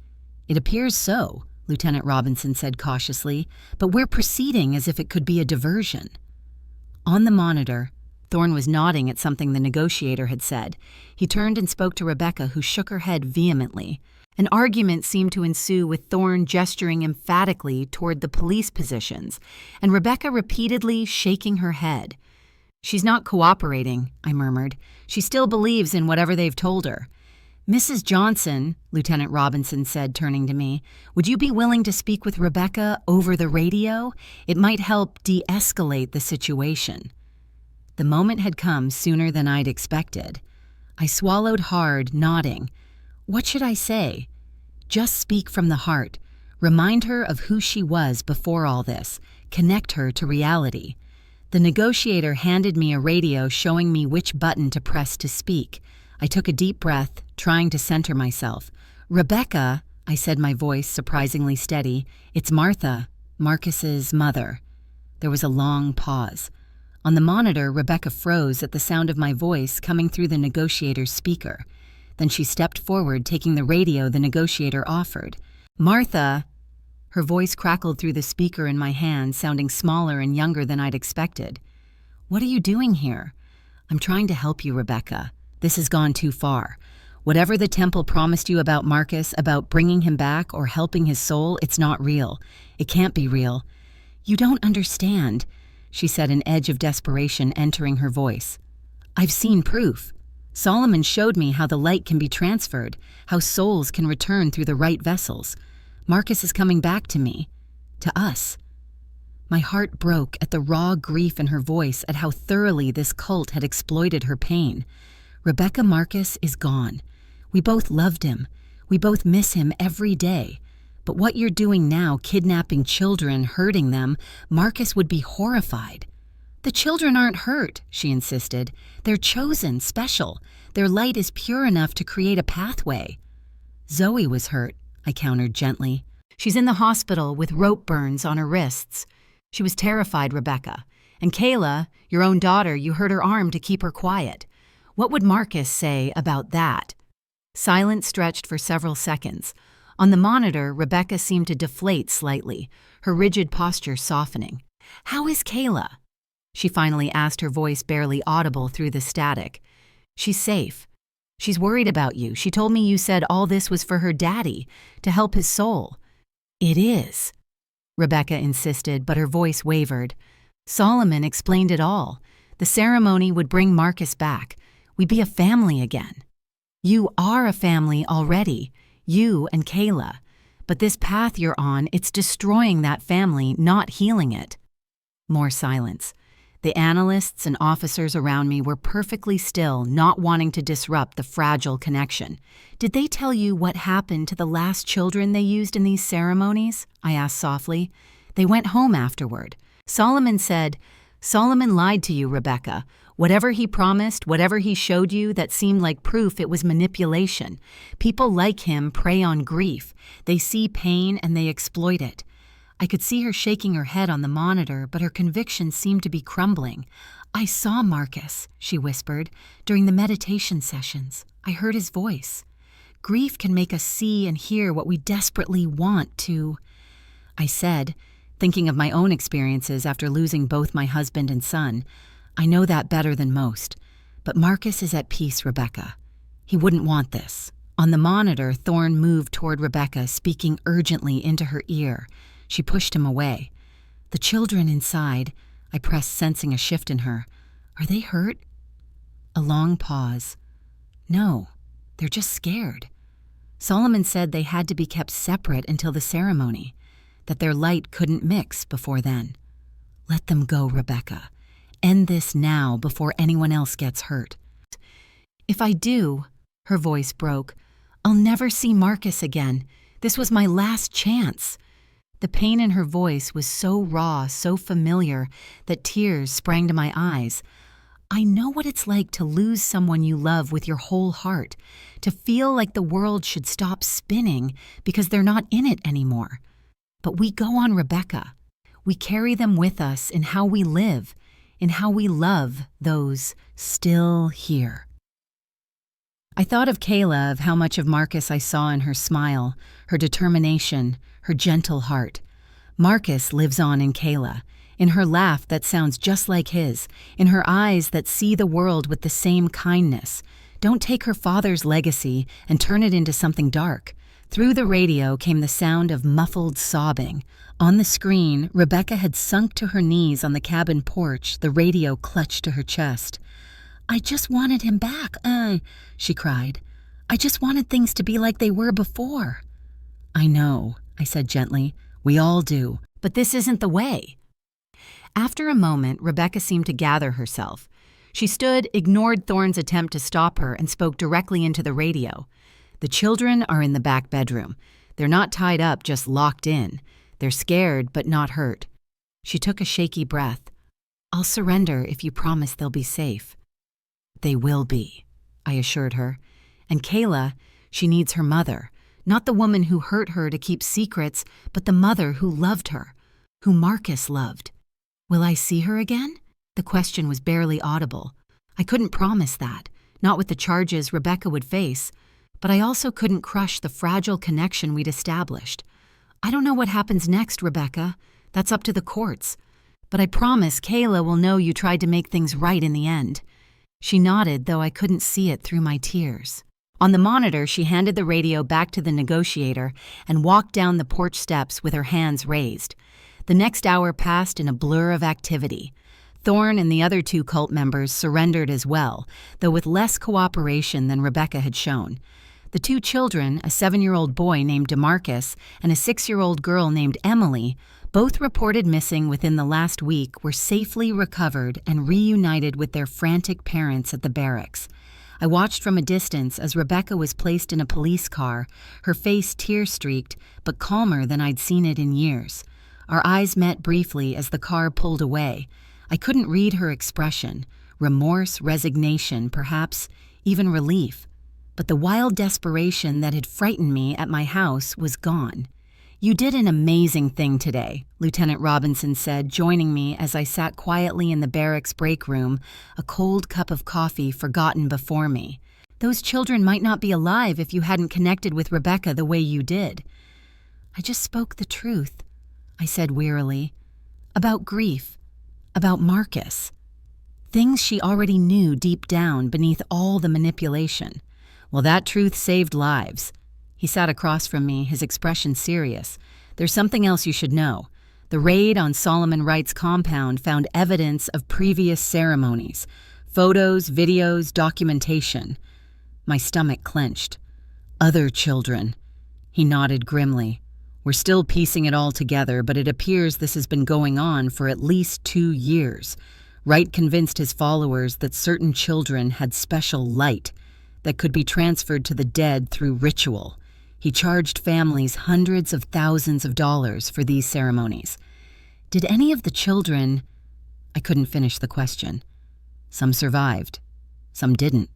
It appears so, Lieutenant Robinson said cautiously, but we're proceeding as if it could be a diversion. On the monitor, Thorne was nodding at something the negotiator had said. He turned and spoke to Rebecca, who shook her head vehemently. An argument seemed to ensue with Thorne gesturing emphatically toward the police positions, and Rebecca repeatedly shaking her head. She's not cooperating, I murmured. She still believes in whatever they've told her. Mrs. Johnson, Lieutenant Robinson said, turning to me, would you be willing to speak with Rebecca over the radio? It might help de-escalate the situation. The moment had come sooner than I'd expected. I swallowed hard, nodding. What should I say? Just speak from the heart. Remind her of who she was before all this. Connect her to reality. The negotiator handed me a radio showing me which button to press to speak. I took a deep breath, trying to center myself. "Rebecca," I said, my voice surprisingly steady. "It's Martha, Marcus's mother." There was a long pause. On the monitor, Rebecca froze at the sound of my voice coming through the negotiator's speaker. Then she stepped forward, taking the radio the negotiator offered. "Martha," her voice crackled through the speaker in my hand, sounding smaller and younger than I'd expected. "What are you doing here?" "I'm trying to help you, Rebecca. This has gone too far. Whatever the temple promised you about Marcus, about bringing him back or helping his soul, it's not real. It can't be real." "You don't understand," she said, an edge of desperation entering her voice. "I've seen proof. Solomon showed me how the light can be transferred, how souls can return through the right vessels. Marcus is coming back to me, to us." My heart broke at the raw grief in her voice, at how thoroughly this cult had exploited her pain. "Rebecca, Marcus is gone. We both loved him. We both miss him every day. But what you're doing now, kidnapping children, hurting them, Marcus would be horrified." "The children aren't hurt," she insisted. "They're chosen, special. Their light is pure enough to create a pathway." "Zoe was hurt," I countered gently. "She's in the hospital with rope burns on her wrists. She was terrified, Rebecca. And Kayla, your own daughter, you hurt her arm to keep her quiet. What would Marcus say about that?" Silence stretched for several seconds. On the monitor, Rebecca seemed to deflate slightly, her rigid posture softening. "How is Kayla?" she finally asked, her voice barely audible through the static. "She's safe. She's worried about you. She told me you said all this was for her daddy, to help his soul." "It is," Rebecca insisted, but her voice wavered. "Solomon explained it all. The ceremony would bring Marcus back. We'd be a family again. You are a family already, you and Kayla. But this path you're on, it's destroying that family, not healing it." More silence. The analysts and officers around me were perfectly still, not wanting to disrupt the fragile connection. "Did they tell you what happened to the last children they used in these ceremonies?" I asked softly. "They went home afterward. Solomon said, 'Solomon lied to you, Rebecca. Whatever he promised, whatever he showed you that seemed like proof, it was manipulation. People like him prey on grief. They see pain and they exploit it.'" I could see her shaking her head on the monitor, but her conviction seemed to be crumbling. "I saw Marcus," she whispered, "during the meditation sessions. I heard his voice. Grief can make us see and hear what we desperately want to." I said, thinking of my own experiences after losing both my husband and son. "I know that better than most. But Marcus is at peace, Rebecca. He wouldn't want this." On the monitor, Thorne moved toward Rebecca, speaking urgently into her ear. She pushed him away. "The children inside," I pressed, sensing a shift in her. "Are they hurt?" A long pause. "No, they're just scared. Solomon said they had to be kept separate until the ceremony, that their light couldn't mix before then. Let them go, Rebecca. End this now before anyone else gets hurt." "If I do," her voice broke, "I'll never see Marcus again. This was my last chance." The pain in her voice was so raw, so familiar, that tears sprang to my eyes. "I know what it's like to lose someone you love with your whole heart, to feel like the world should stop spinning because they're not in it anymore. But we go on, Rebecca. We carry them with us in how we live, in how we love those still here." I thought of Kayla, of how much of Marcus I saw in her smile, her determination, her gentle heart. Marcus lives on in Kayla, in her laugh that sounds just like his, in her eyes that see the world with the same kindness. Don't take her father's legacy and turn it into something dark. Through the radio came the sound of muffled sobbing. On the screen, Rebecca had sunk to her knees on the cabin porch, the radio clutched to her chest. "I just wanted him back, she cried. "I just wanted things to be like they were before." "I know," I said gently. "We all do. But this isn't the way." After a moment, Rebecca seemed to gather herself. She stood, ignored Thorne's attempt to stop her, and spoke directly into the radio. "The children are in the back bedroom. They're not tied up, just locked in. They're scared, but not hurt. She took a shaky breath. I'll surrender if you promise they'll be safe. They will be, I assured her. And Kayla, she needs her mother. Not the woman who hurt her to keep secrets, but the mother who loved her, who Marcus loved. Will I see her again? The question was barely audible. I couldn't promise that, not with the charges Rebecca would face, but I also couldn't crush the fragile connection we'd established. I don't know what happens next, Rebecca. That's up to the courts. But I promise Kayla will know you tried to make things right in the end. She nodded, though I couldn't see it through my tears. On the monitor, she handed the radio back to the negotiator and walked down the porch steps with her hands raised. The next hour passed in a blur of activity. Thorne and the other 2 cult members surrendered as well, though with less cooperation than Rebecca had shown. The 2 children, a 7-year-old boy named DeMarcus and a 6-year-old girl named Emily, both reported missing within the last week, were safely recovered and reunited with their frantic parents at the barracks. I watched from a distance as Rebecca was placed in a police car, her face tear-streaked, but calmer than I'd seen it in years. Our eyes met briefly as the car pulled away. I couldn't read her expression, remorse, resignation, perhaps even relief. But the wild desperation that had frightened me at my house was gone. You did an amazing thing today, Lieutenant Robinson said, joining me as I sat quietly in the barracks break room, a cold cup of coffee forgotten before me. Those children might not be alive if you hadn't connected with Rebecca the way you did. I just spoke the truth, I said wearily. About grief, about Marcus. Things she already knew deep down beneath all the manipulation. Well, that truth saved lives. He sat across from me, his expression serious. There's something else you should know. The raid on Solomon Wright's compound found evidence of previous ceremonies. Photos, videos, documentation. My stomach clenched. Other children. He nodded grimly. We're still piecing it all together, but it appears this has been going on for at least 2 years. Wright convinced his followers that certain children had special light that could be transferred to the dead through ritual. He charged families hundreds of thousands of dollars for these ceremonies. Did any of the children... I couldn't finish the question. Some survived. Some didn't.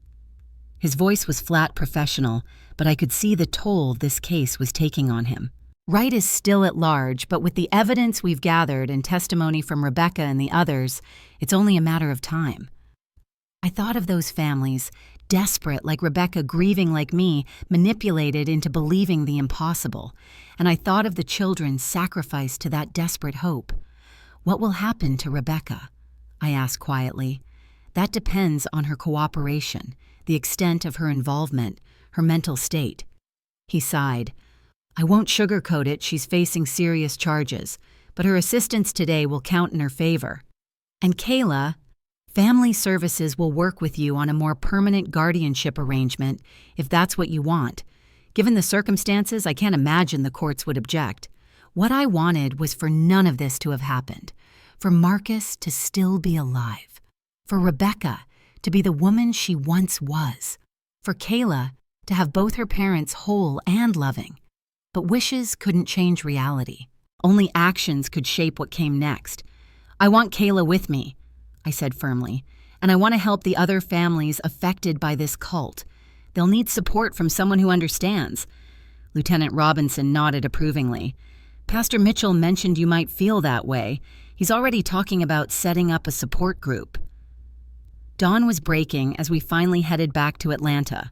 His voice was flat professional, but I could see the toll this case was taking on him. Wright is still at large, but with the evidence we've gathered and testimony from Rebecca and the others, it's only a matter of time. I thought of those families, desperate like Rebecca, grieving like me, manipulated into believing the impossible. And I thought of the children sacrificed to that desperate hope. What will happen to Rebecca? I asked quietly. That depends on her cooperation, the extent of her involvement, her mental state. He sighed. I won't sugarcoat it, she's facing serious charges, but her assistance today will count in her favor. And Kayla, family services will work with you on a more permanent guardianship arrangement if that's what you want. Given the circumstances, I can't imagine the courts would object. What I wanted was for none of this to have happened, for Marcus to still be alive, for Rebecca to be the woman she once was, for Kayla to have both her parents whole and loving. But wishes couldn't change reality. Only actions could shape what came next. I want Kayla with me, I said firmly, and I want to help the other families affected by this cult. They'll need support from someone who understands. Lieutenant Robinson nodded approvingly. Pastor Mitchell mentioned you might feel that way. He's already talking about setting up a support group. Dawn was breaking as we finally headed back to Atlanta.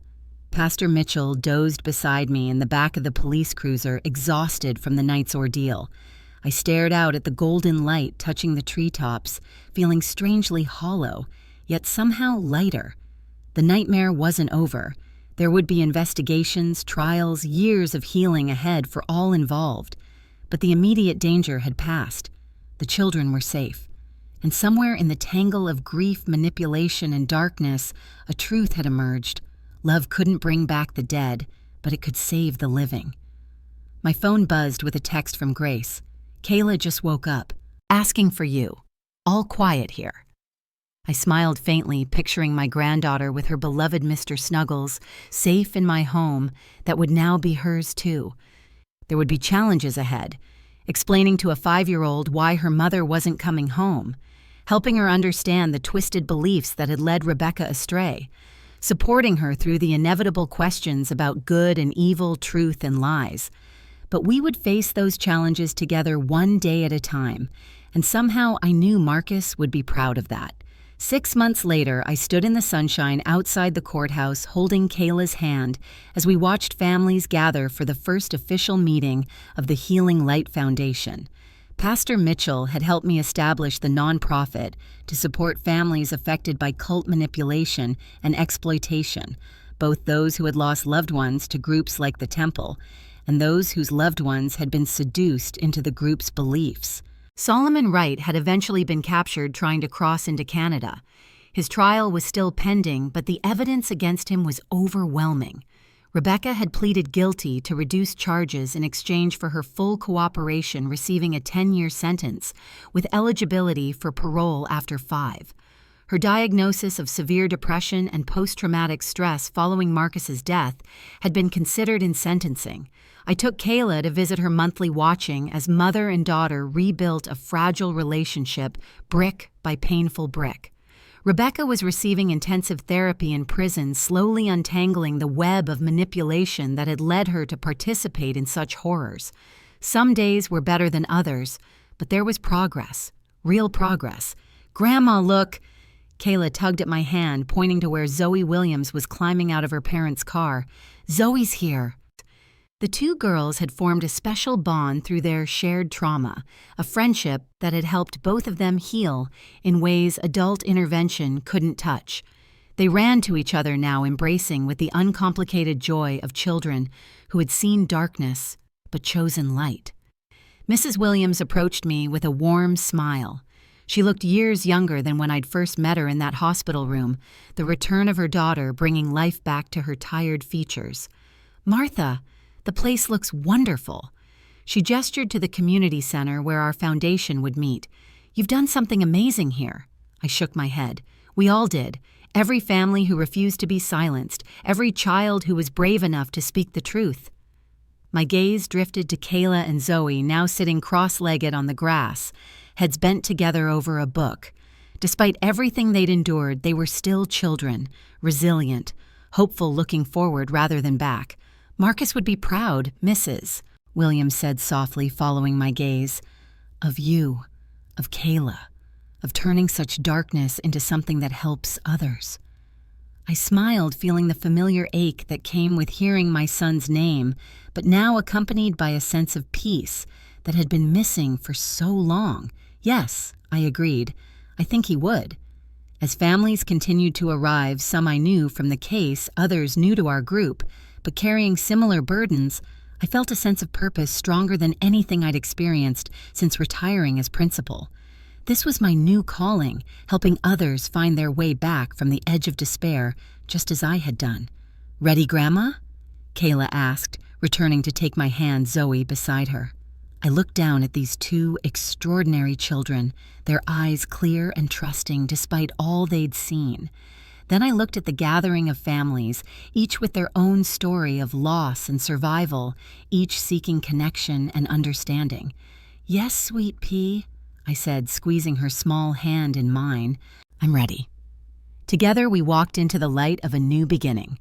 Pastor Mitchell dozed beside me in the back of the police cruiser, exhausted from the night's ordeal. I stared out at the golden light touching the treetops, feeling strangely hollow, yet somehow lighter. The nightmare wasn't over. There would be investigations, trials, years of healing ahead for all involved. But the immediate danger had passed. The children were safe. And somewhere in the tangle of grief, manipulation, and darkness, a truth had emerged. Love couldn't bring back the dead, but it could save the living. My phone buzzed with a text from Grace. Kayla just woke up, asking for you. All quiet here. I smiled faintly, picturing my granddaughter with her beloved Mr. Snuggles, safe in my home that would now be hers too. There would be challenges ahead. Explaining to a 5-year-old why her mother wasn't coming home, helping her understand the twisted beliefs that had led Rebecca astray, supporting her through the inevitable questions about good and evil, truth and lies. But we would face those challenges together one day at a time, and somehow I knew Marcus would be proud of that. 6 months later, I stood in the sunshine outside the courthouse holding Kayla's hand as we watched families gather for the first official meeting of the Healing Light Foundation. Pastor Mitchell had helped me establish the nonprofit to support families affected by cult manipulation and exploitation, both those who had lost loved ones to groups like the Temple and those whose loved ones had been seduced into the group's beliefs. Solomon Wright had eventually been captured trying to cross into Canada. His trial was still pending, but the evidence against him was overwhelming. Rebecca had pleaded guilty to reduced charges in exchange for her full cooperation, receiving a 10-year sentence, with eligibility for parole after 5. Her diagnosis of severe depression and post-traumatic stress following Marcus's death had been considered in sentencing. I took Kayla to visit her monthly watching as mother and daughter rebuilt a fragile relationship, brick by painful brick. Rebecca was receiving intensive therapy in prison, slowly untangling the web of manipulation that had led her to participate in such horrors. Some days were better than others, but there was progress, real progress. "Grandma, look!" Kayla tugged at my hand, pointing to where Zoe Williams was climbing out of her parents' car. "Zoe's here." The two girls had formed a special bond through their shared trauma, a friendship that had helped both of them heal in ways adult intervention couldn't touch. They ran to each other now, embracing with the uncomplicated joy of children who had seen darkness but chosen light. Mrs. Williams approached me with a warm smile. She looked years younger than when I'd first met her in that hospital room, the return of her daughter bringing life back to her tired features. "Martha, the place looks wonderful." She gestured to the community center where our foundation would meet. "You've done something amazing here." I shook my head. We all did. Every family who refused to be silenced, every child who was brave enough to speak the truth. My gaze drifted to Kayla and Zoe, now sitting cross-legged on the grass, heads bent together over a book. Despite everything they'd endured, they were still children, resilient, hopeful, looking forward rather than back. "Marcus would be proud, Mrs." Williams said softly, following my gaze. "Of you, of Kayla, of turning such darkness into something that helps others." I smiled, feeling the familiar ache that came with hearing my son's name, but now accompanied by a sense of peace that had been missing for so long. "Yes," I agreed. "I think he would." As families continued to arrive, some I knew from the case, others new to our group, but carrying similar burdens, I felt a sense of purpose stronger than anything I'd experienced since retiring as principal. This was my new calling, helping others find their way back from the edge of despair, just as I had done. "Ready, Grandma?" Kayla asked, returning to take my hand, Zoe beside her. I looked down at these two extraordinary children, their eyes clear and trusting despite all they'd seen. Then I looked at the gathering of families, each with their own story of loss and survival, each seeking connection and understanding. "Yes, sweet pea," I said, squeezing her small hand in mine. "I'm ready." Together we walked into the light of a new beginning.